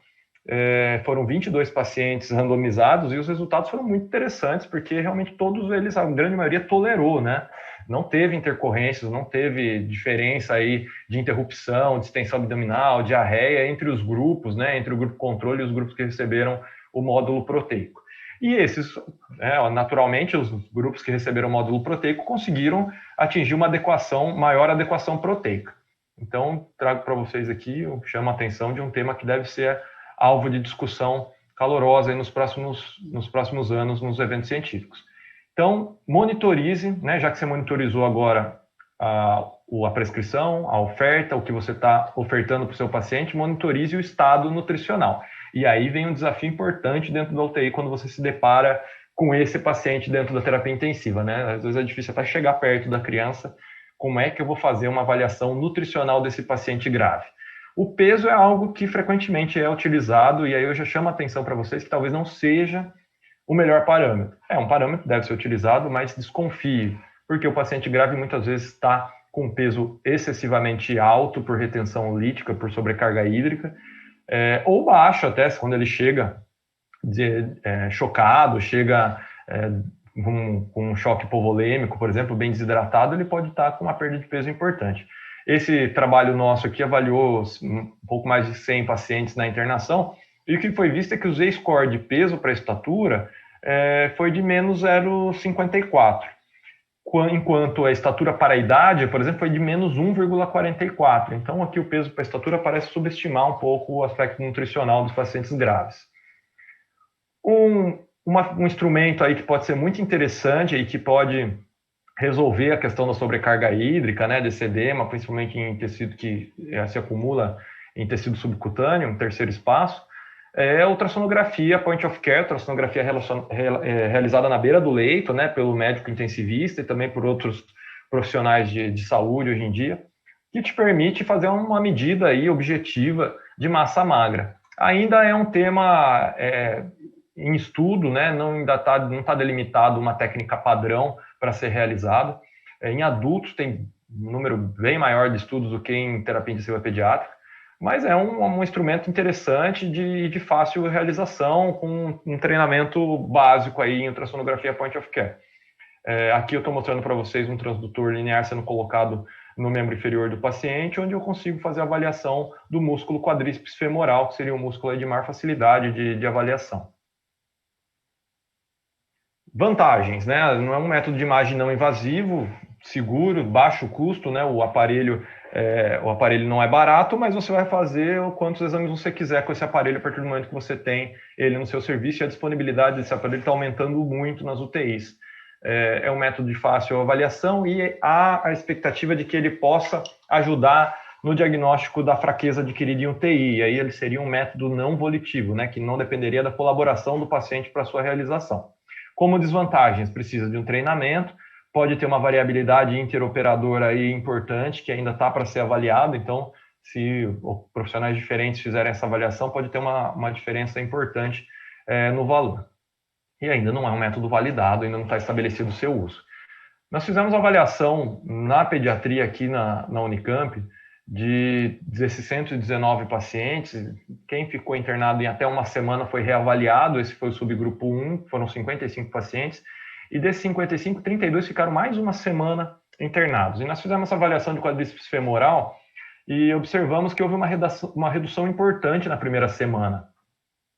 S3: Foram 22 pacientes randomizados e os resultados foram muito interessantes, porque realmente todos eles, a grande maioria, tolerou, né? Não teve intercorrências, não teve diferença aí de interrupção, distensão abdominal, diarreia entre os grupos, né? Entre o grupo controle e os grupos que receberam o módulo proteico. E esses, naturalmente, os grupos que receberam o módulo proteico conseguiram atingir uma maior adequação proteica. Então, trago para vocês aqui, eu chamo a atenção de um tema que deve ser alvo de discussão calorosa aí nos próximos anos nos eventos científicos. Então, monitorize, né, já que você monitorizou agora a prescrição, a oferta, o que você está ofertando para o seu paciente, monitorize o estado nutricional. E aí vem um desafio importante dentro da UTI quando você se depara com esse paciente dentro da terapia intensiva, né? Às vezes é difícil até chegar perto da criança. Como é que eu vou fazer uma avaliação nutricional desse paciente grave? O peso é algo que frequentemente é utilizado, e aí eu já chamo a atenção para vocês que talvez não seja o melhor parâmetro. É um parâmetro que deve ser utilizado, mas desconfie, porque o paciente grave muitas vezes está com peso excessivamente alto por retenção lítica, por sobrecarga hídrica, ou baixo até, quando ele chega chocado, chega com um choque hipovolêmico, por exemplo, bem desidratado, ele pode estar com uma perda de peso importante. Esse trabalho nosso aqui avaliou um pouco mais de 100 pacientes na internação, e o que foi visto é que o Z-score de peso para estatura foi de menos 0,54, enquanto a estatura para a idade, por exemplo, foi de menos 1,44. Então, aqui o peso para a estatura parece subestimar um pouco o aspecto nutricional dos pacientes graves. Um instrumento aí que pode ser muito interessante e que pode resolver a questão da sobrecarga hídrica, né, desse edema, principalmente em tecido que se acumula em tecido subcutâneo, um terceiro espaço, é a ultrassonografia point of care, ultrassonografia realizada na beira do leito, né, pelo médico intensivista e também por outros profissionais de saúde hoje em dia, que te permite fazer uma medida aí objetiva de massa magra. Ainda é um tema em estudo, né, não está delimitado uma técnica padrão para ser realizado. Em adultos tem um número bem maior de estudos do que em terapia intensiva pediátrica, mas é um instrumento interessante de fácil realização, com um treinamento básico aí em ultrassonografia point of care. Aqui eu estou mostrando para vocês um transdutor linear sendo colocado no membro inferior do paciente, onde eu consigo fazer a avaliação do músculo quadríceps femoral, que seria um músculo de maior facilidade de avaliação. Vantagens, né? Não é um método de imagem não invasivo, seguro, baixo custo, né? O aparelho não é barato, mas você vai fazer quantos exames você quiser com esse aparelho a partir do momento que você tem ele no seu serviço, e a disponibilidade desse aparelho está aumentando muito nas UTIs. É um método de fácil avaliação e há a expectativa de que ele possa ajudar no diagnóstico da fraqueza adquirida em UTI. E aí ele seria um método não volitivo, né? Que não dependeria da colaboração do paciente para sua realização. Como desvantagens, precisa de um treinamento, pode ter uma variabilidade interoperadora aí importante, que ainda está para ser avaliado, então, se profissionais diferentes fizerem essa avaliação, pode ter uma diferença importante no valor. E ainda não é um método validado, ainda não está estabelecido o seu uso. Nós fizemos avaliação na pediatria aqui na Unicamp, de 119 pacientes. Quem ficou internado em até uma semana foi reavaliado, esse foi o subgrupo 1, foram 55 pacientes, e desses 55, 32 ficaram mais uma semana internados. E nós fizemos essa avaliação de quadríceps femoral e observamos que houve uma redução importante na primeira semana.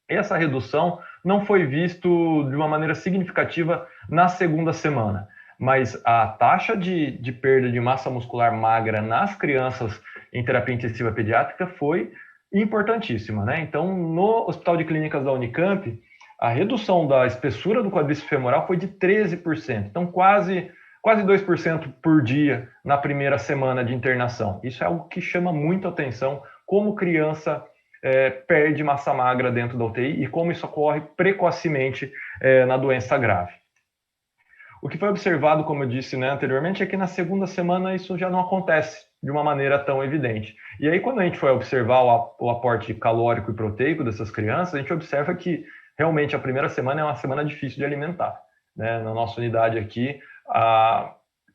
S3: Essa redução não foi vista de uma maneira significativa na segunda semana, mas a taxa de perda de massa muscular magra nas crianças em terapia intensiva pediátrica foi importantíssima, né? Então, no Hospital de Clínicas da Unicamp, a redução da espessura do quadríceps femoral foi de 13%, então quase 2% por dia na primeira semana de internação. Isso é algo que chama muito atenção, como criança perde massa magra dentro da UTI e como isso ocorre precocemente na doença grave. O que foi observado, como eu disse, né, anteriormente, é que na segunda semana isso já não acontece de uma maneira tão evidente. E aí, quando a gente foi observar o aporte calórico e proteico dessas crianças, a gente observa que realmente a primeira semana é uma semana difícil de alimentar, né? Na nossa unidade aqui,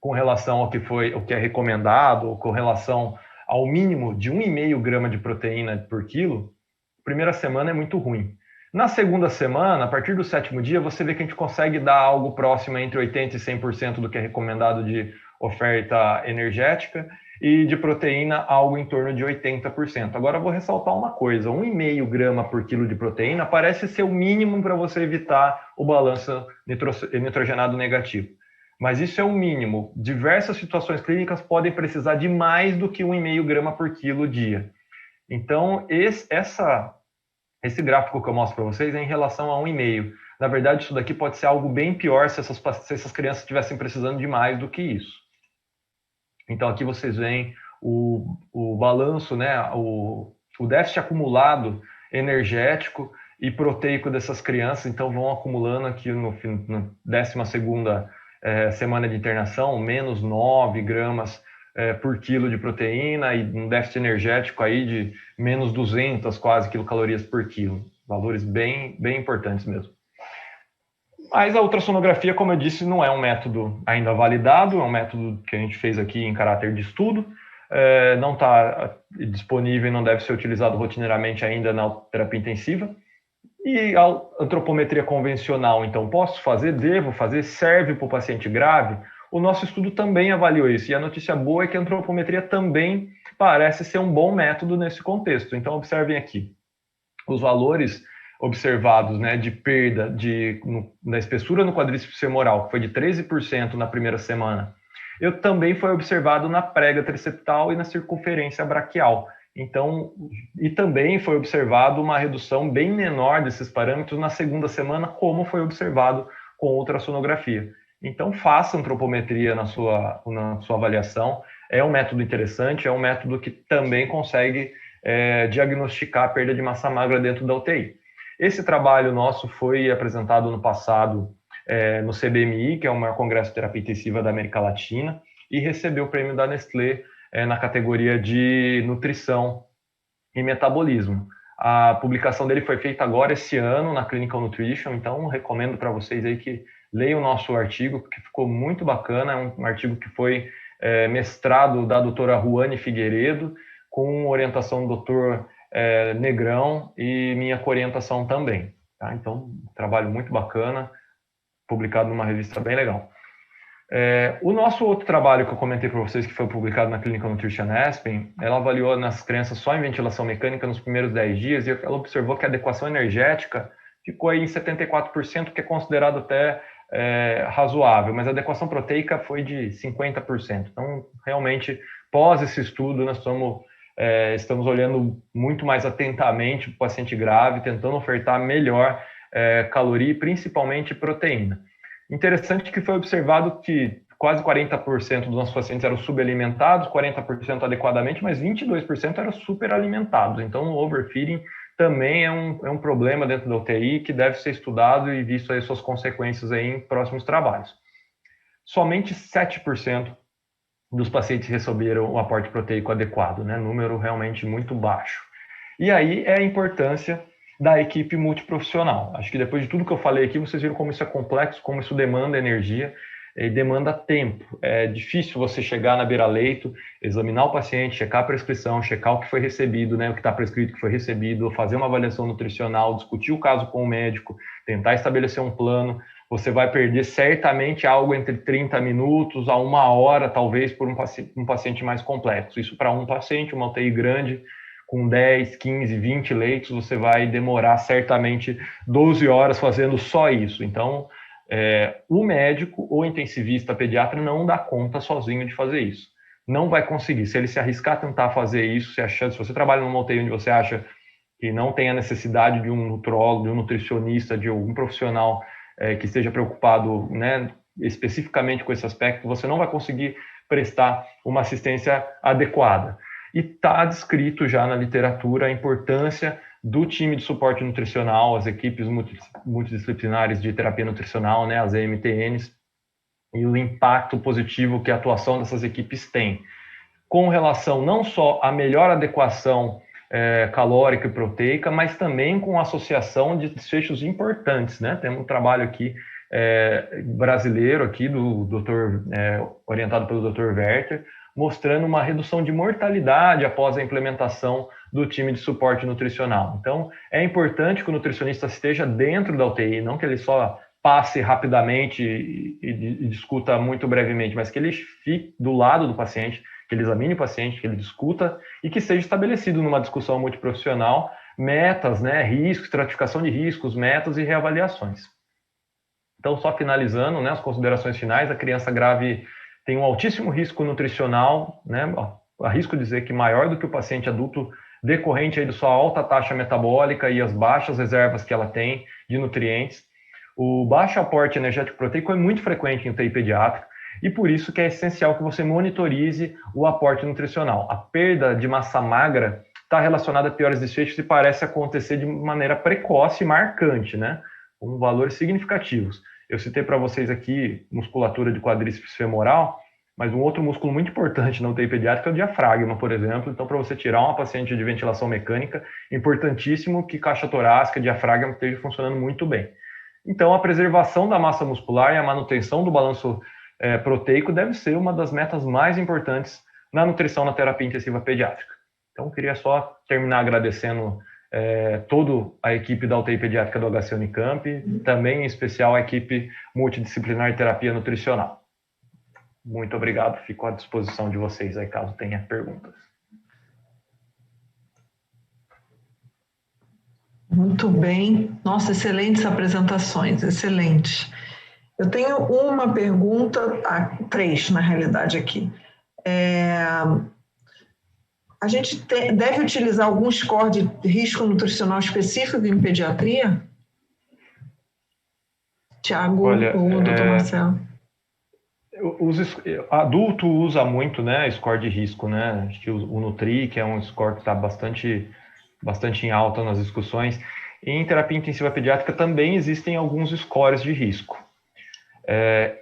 S3: com relação ao que é recomendado, ou com relação ao mínimo de 1,5 grama de proteína por quilo, a primeira semana é muito ruim. Na segunda semana, a partir do 7º dia, você vê que a gente consegue dar algo próximo entre 80% e 100% do que é recomendado de oferta energética, e de proteína algo em torno de 80%. Agora eu vou ressaltar uma coisa, 1,5 grama por quilo de proteína parece ser o mínimo para você evitar o balanço nitrogenado negativo. Mas isso é o mínimo. Diversas situações clínicas podem precisar de mais do que 1,5 grama por quilo dia. Então, esse gráfico que eu mostro para vocês é em relação a 1,5. Na verdade, isso daqui pode ser algo bem pior se essas crianças estivessem precisando de mais do que isso. Então, aqui vocês veem o balanço, né, o déficit acumulado energético e proteico dessas crianças. Então, vão acumulando aqui na 12ª semana de internação, menos 9 gramas por quilo de proteína e um déficit energético aí de menos 200 quase quilocalorias por quilo. Valores bem, bem importantes mesmo. Mas a ultrassonografia, como eu disse, não é um método ainda validado, é um método que a gente fez aqui em caráter de estudo, não está disponível e não deve ser utilizado rotineiramente ainda na terapia intensiva. E a antropometria convencional, então, posso fazer, devo fazer, serve para o paciente grave? o nosso estudo também avaliou isso. E a notícia boa é que a antropometria também parece ser um bom método nesse contexto. Então, observem aqui. Os valores observados, né, de perda da espessura no quadríceps femoral, que foi de 13% na primeira semana, também foi observado na prega triceptal e na circunferência braquial. Então, e também foi observado uma redução bem menor desses parâmetros na segunda semana, como foi observado com ultrassonografia. Então, faça antropometria na sua avaliação. É um método interessante, é um método que também consegue diagnosticar a perda de massa magra dentro da UTI. Esse trabalho nosso foi apresentado no passado no CBMI, que é o maior congresso de terapia intensiva da América Latina, e recebeu o prêmio da Nestlé na categoria de nutrição e metabolismo. A publicação dele foi feita agora esse ano na Clinical Nutrition, então recomendo para vocês aí que leiam o nosso artigo, porque ficou muito bacana. É um artigo que foi mestrado da doutora Ruane Figueiredo, com orientação do doutor Negrão e minha orientação também. Tá? Então, um trabalho muito bacana, publicado numa revista bem legal. O nosso outro trabalho que eu comentei para vocês, que foi publicado na Clinical Nutrition Aspen, ela avaliou nas crianças só em ventilação mecânica nos primeiros 10 dias, e ela observou que a adequação energética ficou aí em 74%, que é considerado até razoável, mas a adequação proteica foi de 50%. Então, realmente, pós esse estudo, nós estamos olhando muito mais atentamente para o paciente grave, tentando ofertar melhor caloria e principalmente proteína. Interessante que foi observado que quase 40% dos nossos pacientes eram subalimentados, 40% adequadamente, mas 22% eram superalimentados. Então, o overfeeding também é um problema dentro da UTI que deve ser estudado e visto aí suas consequências aí em próximos trabalhos. Somente 7% dos pacientes receberam o aporte proteico adequado, né? Número realmente muito baixo. E aí é a importância da equipe multiprofissional. Acho que depois de tudo que eu falei aqui, vocês viram como isso é complexo, como isso demanda energia e demanda tempo. É difícil você chegar na beira-leito, examinar o paciente, checar a prescrição, checar o que foi recebido, né, o que está prescrito, o que foi recebido, fazer uma avaliação nutricional, discutir o caso com o médico, tentar estabelecer um plano. Você vai perder certamente algo entre 30 minutos a 1 hora, talvez, por um paciente mais complexo. Isso para um paciente, uma UTI grande, com 10, 15, 20 leitos, você vai demorar certamente 12 horas fazendo só isso. Então, o médico ou intensivista pediatra não dá conta sozinho de fazer isso. Não vai conseguir. Se ele se arriscar a tentar fazer isso, se você trabalha numa UTI onde você acha que não tem a necessidade de um nutrólogo, de um nutricionista, de algum profissional que esteja preocupado, né, especificamente com esse aspecto, você não vai conseguir prestar uma assistência adequada. E está descrito já na literatura a importância do time de suporte nutricional, as equipes multidisciplinares de terapia nutricional, né, as EMTNs, e o impacto positivo que a atuação dessas equipes tem, com relação não só à melhor adequação calórica e proteica, mas também com associação de desfechos importantes, né? Tem um trabalho aqui brasileiro aqui do doutor, orientado pelo Dr. Werther, mostrando uma redução de mortalidade após a implementação do time de suporte nutricional. Então, é importante que o nutricionista esteja dentro da UTI, não que ele só passe rapidamente e discuta muito brevemente, mas que ele fique do lado do paciente, que ele examine o paciente, que ele discuta e que seja estabelecido numa discussão multiprofissional metas, né, riscos, estratificação de riscos, metas e reavaliações. Então, só finalizando, né, as considerações finais, a criança grave tem um altíssimo risco nutricional, né? Arrisco dizer que maior do que o paciente adulto, decorrente aí de sua alta taxa metabólica e as baixas reservas que ela tem de nutrientes. O baixo aporte energético proteico é muito frequente em UTI pediátrica e por isso que é essencial que você monitorize o aporte nutricional. A perda de massa magra está relacionada a piores desfechos e parece acontecer de maneira precoce e marcante, né? Com valores significativos. Eu citei para vocês aqui musculatura de quadríceps femoral, mas um outro músculo muito importante na UTI pediátrica é o diafragma, por exemplo. Então, para você tirar uma paciente de ventilação mecânica, é importantíssimo que caixa torácica, diafragma esteja funcionando muito bem. Então, a preservação da massa muscular e a manutenção do balanço proteico deve ser uma das metas mais importantes na nutrição na terapia intensiva pediátrica. Então, queria só terminar agradecendo toda a equipe da UTI pediátrica do HC Unicamp, também em especial a equipe multidisciplinar de terapia nutricional. muito obrigado, fico à disposição de vocês aí, caso tenha perguntas.
S1: Muito bem. Nossa, excelentes apresentações, excelentes. Eu tenho uma pergunta, três na realidade aqui. A gente deve utilizar algum score de risco nutricional específico em pediatria? Tiago ou doutor Marcelo?
S3: Adulto usa muito, né, score de risco, né? Acho que o Nutri, que é um score que está bastante em alta nas discussões. Em terapia intensiva pediátrica também existem alguns scores de risco.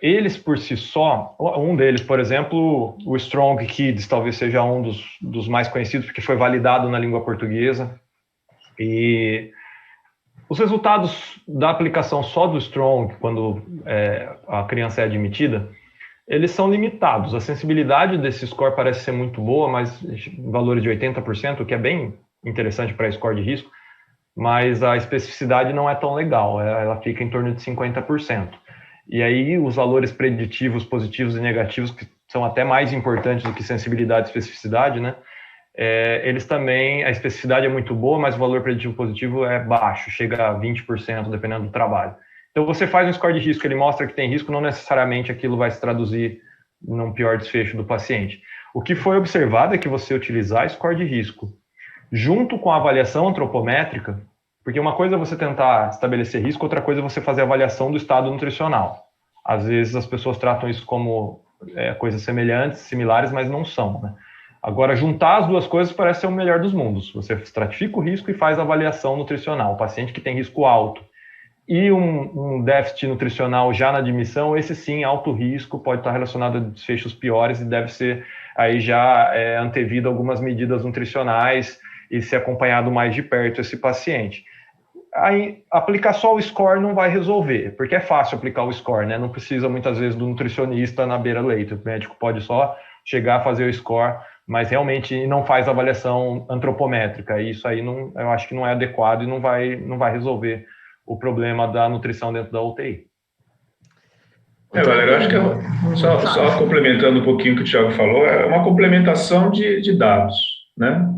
S3: Eles por si só, um deles, por exemplo, o Strong Kids, talvez seja um dos mais conhecidos, porque foi validado na língua portuguesa. E os resultados da aplicação só do Strong, quando a criança é admitida, eles são limitados. A sensibilidade desse score parece ser muito boa, mas valores de 80%, o que é bem interessante para score de risco, mas a especificidade não é tão legal, ela fica em torno de 50%. E aí os valores preditivos, positivos e negativos, que são até mais importantes do que sensibilidade e especificidade, né? Eles também, a especificidade é muito boa, mas o valor preditivo positivo é baixo, chega a 20%, dependendo do trabalho. Então você faz um score de risco, ele mostra que tem risco, não necessariamente aquilo vai se traduzir num pior desfecho do paciente. O que foi observado é que você utilizar score de risco junto com a avaliação antropométrica, porque uma coisa é você tentar estabelecer risco, outra coisa é você fazer a avaliação do estado nutricional. Às vezes as pessoas tratam isso como coisas semelhantes, similares, mas não são, né? Agora, juntar as duas coisas parece ser o melhor dos mundos. Você estratifica o risco e faz a avaliação nutricional. O paciente que tem risco alto e um déficit nutricional já na admissão, esse sim, alto risco, pode estar relacionado a desfechos piores e deve ser aí já antevido algumas medidas nutricionais e ser acompanhado mais de perto esse paciente. Aí, aplicar só o score não vai resolver, porque é fácil aplicar o score, né? Não precisa muitas vezes do nutricionista na beira-leito. O médico pode só chegar a fazer o score, mas realmente não faz avaliação antropométrica. E isso aí eu acho que não é adequado e não vai resolver o problema da nutrição dentro da UTI.
S2: Valério, eu acho que só complementando um pouquinho o que o Thiago falou, é uma complementação de dados, né?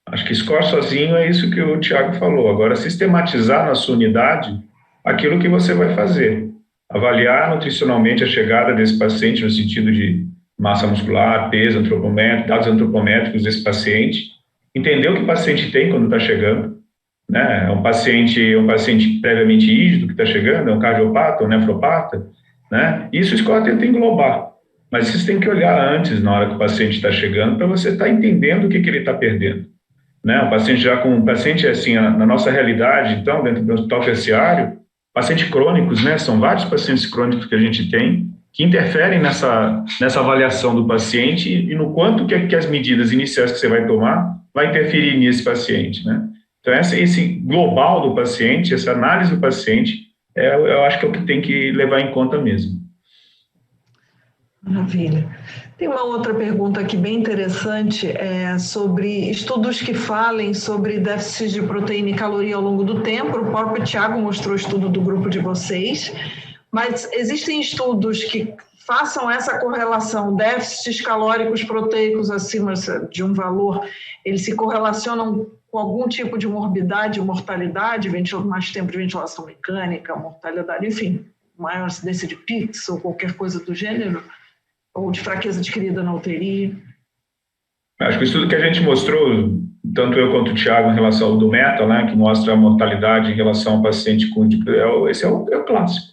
S2: Acho que score sozinho é isso que o Thiago falou. Agora, sistematizar na sua unidade aquilo que você vai fazer. Avaliar nutricionalmente a chegada desse paciente no sentido de massa muscular, peso antropométrico, dados antropométricos desse paciente, entender o que o paciente tem quando está chegando, né? É um paciente previamente rígido que está chegando, é um cardiopata, um nefropata, né? Isso o score tenta englobar, mas vocês têm que olhar antes, na hora que o paciente está chegando, para você estar entendendo o que ele está perdendo. Né? O paciente assim, na nossa realidade, então, dentro do hospital terciário, pacientes crônicos, né? São vários pacientes crônicos que a gente tem que interferem nessa avaliação do paciente e no quanto que as medidas iniciais que você vai tomar vai interferir nesse paciente, né? Então, esse global do paciente, essa análise do paciente, eu acho que é o que tem que levar em conta mesmo.
S1: Maravilha. Tem uma outra pergunta aqui bem interessante, sobre estudos que falem sobre déficits de proteína e caloria ao longo do tempo. O próprio Tiago mostrou o estudo do grupo de vocês, mas existem estudos que façam essa correlação, déficits calóricos proteicos acima de um valor, eles se correlacionam com algum tipo de morbidade, mortalidade, mais tempo de ventilação mecânica, mortalidade, enfim, maior incidência de PICS ou qualquer coisa do gênero? Ou de fraqueza adquirida na UTI?
S2: Acho que o estudo que a gente mostrou, tanto eu quanto o Thiago, em relação ao do Meta, né, que mostra a mortalidade em relação ao paciente com... Esse é o clássico.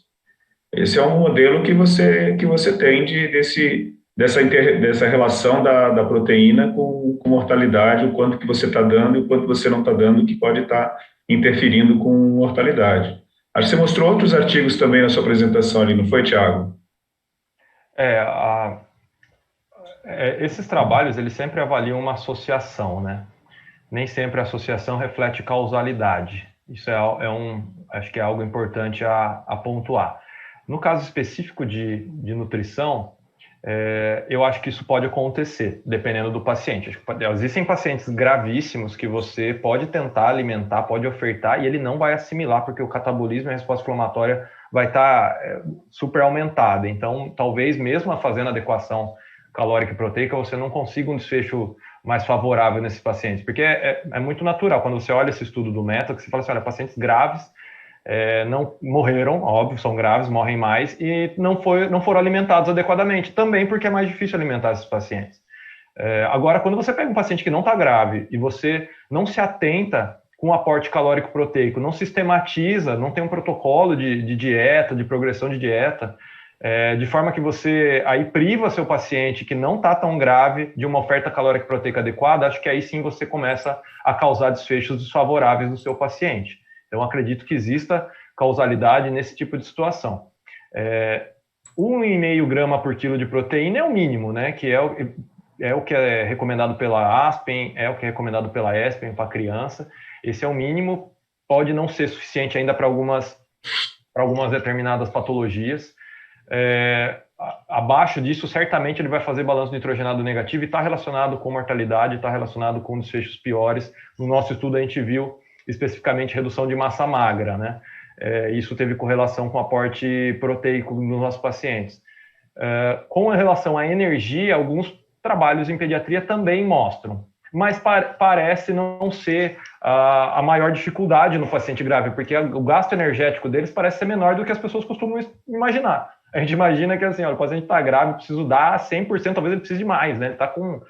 S2: Esse é um modelo que você tem dessa relação da proteína com mortalidade, o quanto que você está dando e o quanto você não está dando, que pode estar interferindo com mortalidade. Acho que você mostrou outros artigos também na sua apresentação ali, não foi, Thiago?
S3: Esses trabalhos, eles sempre avaliam uma associação, né? Nem sempre a associação reflete causalidade. Isso acho que é algo importante a pontuar. No caso específico de nutrição, eu acho que isso pode acontecer, dependendo do paciente. Existem pacientes gravíssimos que você pode tentar alimentar, pode ofertar, e ele não vai assimilar, porque o catabolismo e a resposta inflamatória vai estar super aumentada. Então, talvez mesmo fazendo adequação calórica e proteica, você não consiga um desfecho mais favorável nesses pacientes, porque é muito natural. Quando você olha esse estudo do método, você fala assim, olha, pacientes graves não morreram, óbvio, são graves, morrem mais, e não foram alimentados adequadamente, também porque é mais difícil alimentar esses pacientes. Agora, quando você pega um paciente que não está grave e você não se atenta com o aporte calórico proteico, não sistematiza, não tem um protocolo de dieta, de progressão de dieta, de forma que você aí priva seu paciente que não está tão grave de uma oferta calórica proteica adequada, acho que aí sim você começa a causar desfechos desfavoráveis no seu paciente. Então, acredito que exista causalidade nesse tipo de situação. 1,5 grama por quilo de proteína é o mínimo, né? Que é o que é recomendado pela Aspen, é o que é recomendado pela Espen para criança. Esse é o mínimo, pode não ser suficiente ainda para algumas determinadas patologias. Abaixo disso, certamente ele vai fazer balanço nitrogenado negativo e está relacionado com mortalidade, está relacionado com desfechos piores. No nosso estudo a gente viu especificamente redução de massa magra, né? Isso teve correlação com aporte proteico nos nossos pacientes. Com relação à energia, alguns trabalhos em pediatria também mostram, mas parece não ser a maior dificuldade no paciente grave, porque o gasto energético deles parece ser menor do que as pessoas costumam imaginar. A gente imagina que assim, ó, o paciente está grave, preciso dar 100%, talvez ele precise de mais, né? Ele está com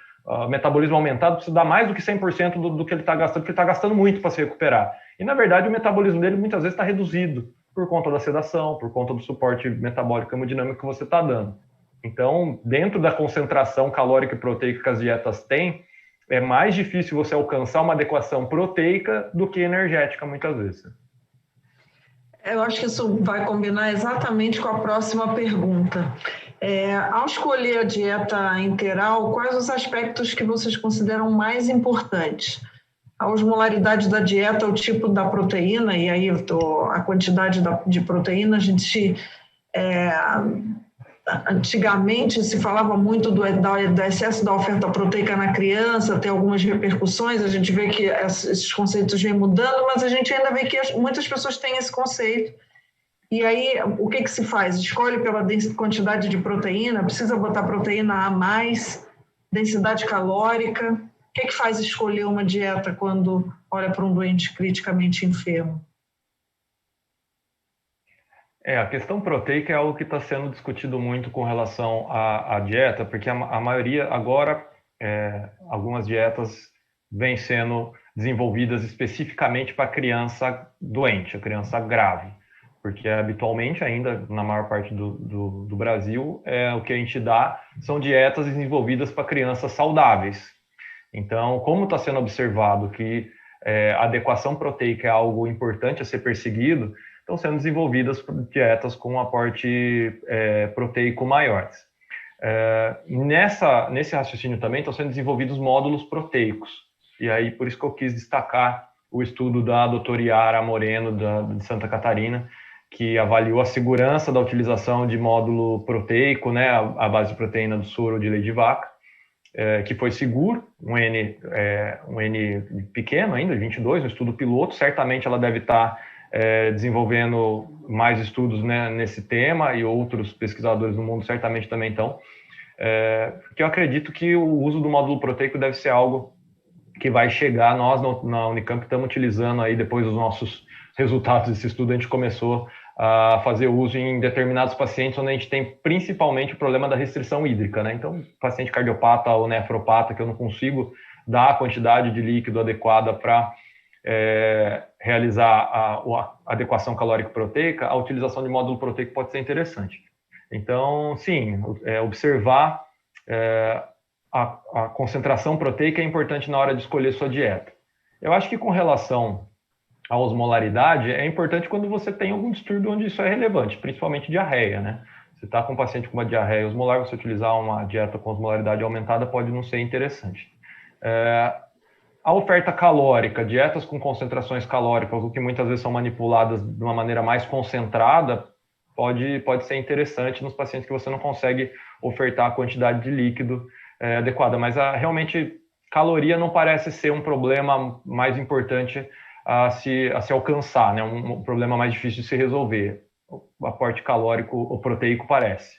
S3: metabolismo aumentado, precisa dar mais do que 100% do que ele está gastando, porque ele está gastando muito para se recuperar. E, na verdade, o metabolismo dele muitas vezes está reduzido por conta da sedação, por conta do suporte metabólico hemodinâmico que você está dando. Então, dentro da concentração calórica e proteica que as dietas têm, é mais difícil você alcançar uma adequação proteica do que energética, muitas vezes.
S1: Eu acho que isso vai combinar exatamente com a próxima pergunta. Ao escolher a dieta integral, quais os aspectos que vocês consideram mais importantes? A osmolaridade da dieta, o tipo da proteína, e aí a quantidade de proteína, a gente... Antigamente se falava muito do excesso da oferta proteica na criança, tem algumas repercussões, a gente vê que esses conceitos vêm mudando, mas a gente ainda vê que muitas pessoas têm esse conceito. E aí, o que se faz? Escolhe pela quantidade de proteína, precisa botar proteína a mais, densidade calórica. O que faz escolher uma dieta quando olha para um doente criticamente enfermo?
S3: A questão proteica é algo que está sendo discutido muito com relação à dieta, porque a maioria, agora, algumas dietas vêm sendo desenvolvidas especificamente para a criança doente, a criança grave, porque habitualmente ainda, na maior parte do Brasil, o que a gente dá são dietas desenvolvidas para crianças saudáveis. Então, como está sendo observado que a adequação proteica é algo importante a ser perseguido, estão sendo desenvolvidas dietas com um aporte proteico maiores. Nesse raciocínio também estão sendo desenvolvidos módulos proteicos. E aí, por isso que eu quis destacar o estudo da doutora Yara Moreno, de Santa Catarina, que avaliou a segurança da utilização de módulo proteico, né, a base de proteína do soro de leite de vaca, que foi seguro, um N pequeno ainda, 22, um estudo piloto. Certamente ela deve estar desenvolvendo mais estudos, né, nesse tema, e outros pesquisadores no mundo certamente também estão, porque eu acredito que o uso do módulo proteico deve ser algo que vai chegar. Nós na Unicamp estamos utilizando aí, depois dos nossos resultados desse estudo, a gente começou a fazer uso em determinados pacientes onde a gente tem principalmente o problema da restrição hídrica, né? Então, paciente cardiopata ou nefropata, que eu não consigo dar a quantidade de líquido adequada para realizar a adequação calórico-proteica, a utilização de módulo proteico pode ser interessante. Então, sim, observar a concentração proteica é importante na hora de escolher sua dieta. Eu acho que com relação à osmolaridade, é importante quando você tem algum distúrbio onde isso é relevante, principalmente diarreia, né? Se está com um paciente com uma diarreia osmolar, você utilizar uma dieta com osmolaridade aumentada pode não ser interessante. A oferta calórica, dietas com concentrações calóricas, o que muitas vezes são manipuladas de uma maneira mais concentrada, pode ser interessante nos pacientes que você não consegue ofertar a quantidade de líquido adequada. Mas realmente, caloria não parece ser um problema mais importante a se alcançar, né? Um problema mais difícil de se resolver. O aporte calórico ou proteico parece.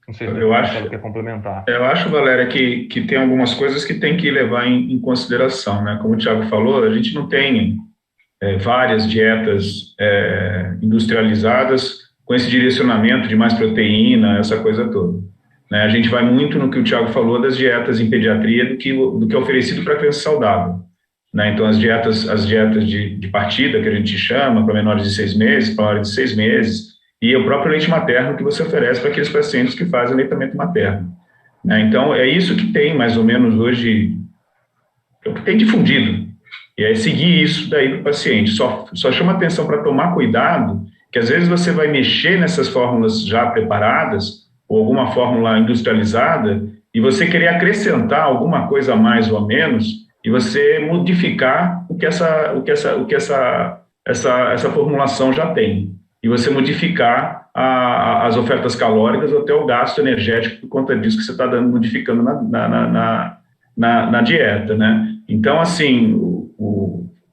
S3: Não sei se você quer complementar.
S2: Eu acho, Valéria, que tem algumas coisas que tem que levar em consideração, né? Como o Thiago falou, a gente não tem várias dietas industrializadas com esse direcionamento de mais proteína, essa coisa toda. Né? A gente vai muito no que o Thiago falou das dietas em pediatria do que é oferecido para criança saudável. Né? Então, as dietas de partida, que a gente chama, para menores de 6 meses, para maiores de 6 meses, e o próprio leite materno que você oferece para aqueles pacientes que fazem aleitamento materno. Né? Então, é isso que tem, mais ou menos, hoje, é o que tem difundido. E é seguir isso daí para o paciente. Só chama atenção para tomar cuidado, que às vezes você vai mexer nessas fórmulas já preparadas, ou alguma fórmula industrializada, e você querer acrescentar alguma coisa a mais ou a menos, e você modificar o que essa formulação já tem. E você modificar as ofertas calóricas ou até o gasto energético por conta disso que você está modificando na dieta, né? Então, assim,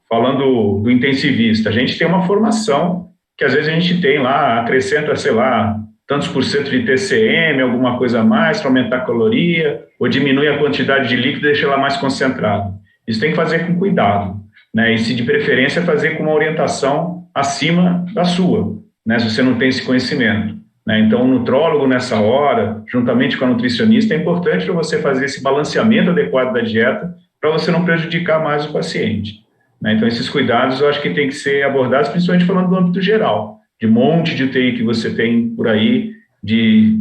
S2: falando do intensivista, a gente tem uma formação que às vezes a gente tem lá, acrescenta, sei lá, tantos por cento de TCM, alguma coisa a mais para aumentar a caloria, ou diminui a quantidade de líquido e deixa ela mais concentrada. Isso tem que fazer com cuidado, né? E se de preferência fazer com uma orientação acima da sua, né? Se você não tem esse conhecimento, né? Então, o nutrólogo nessa hora, juntamente com a nutricionista, é importante para você fazer esse balanceamento adequado da dieta para você não prejudicar mais o paciente. Né? Então, esses cuidados eu acho que tem que ser abordados, principalmente falando do âmbito geral, de monte de UTI que você tem por aí, de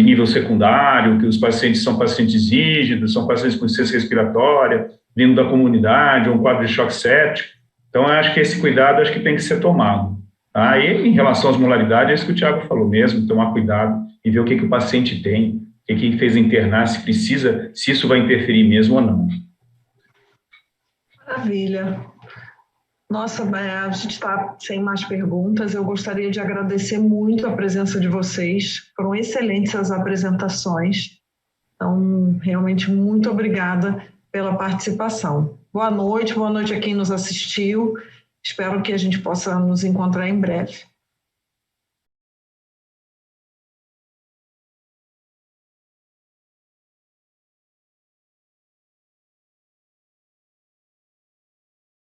S2: nível secundário, que os pacientes são pacientes rígidos, são pacientes com insuficiência respiratória, vindo da comunidade, um quadro de choque séptico. Então, eu acho que esse cuidado acho que tem que ser tomado. Tá? E em relação às modalidades, é isso que o Thiago falou mesmo, tomar cuidado e ver o que o paciente tem, o que fez internar, se precisa, se isso vai interferir mesmo ou não.
S1: Maravilha. Nossa, a gente está sem mais perguntas. Eu gostaria de agradecer muito a presença de vocês. Foram excelentes as apresentações. Então, realmente, muito obrigada pela participação. Boa noite a quem nos assistiu. Espero que a gente possa nos encontrar em breve.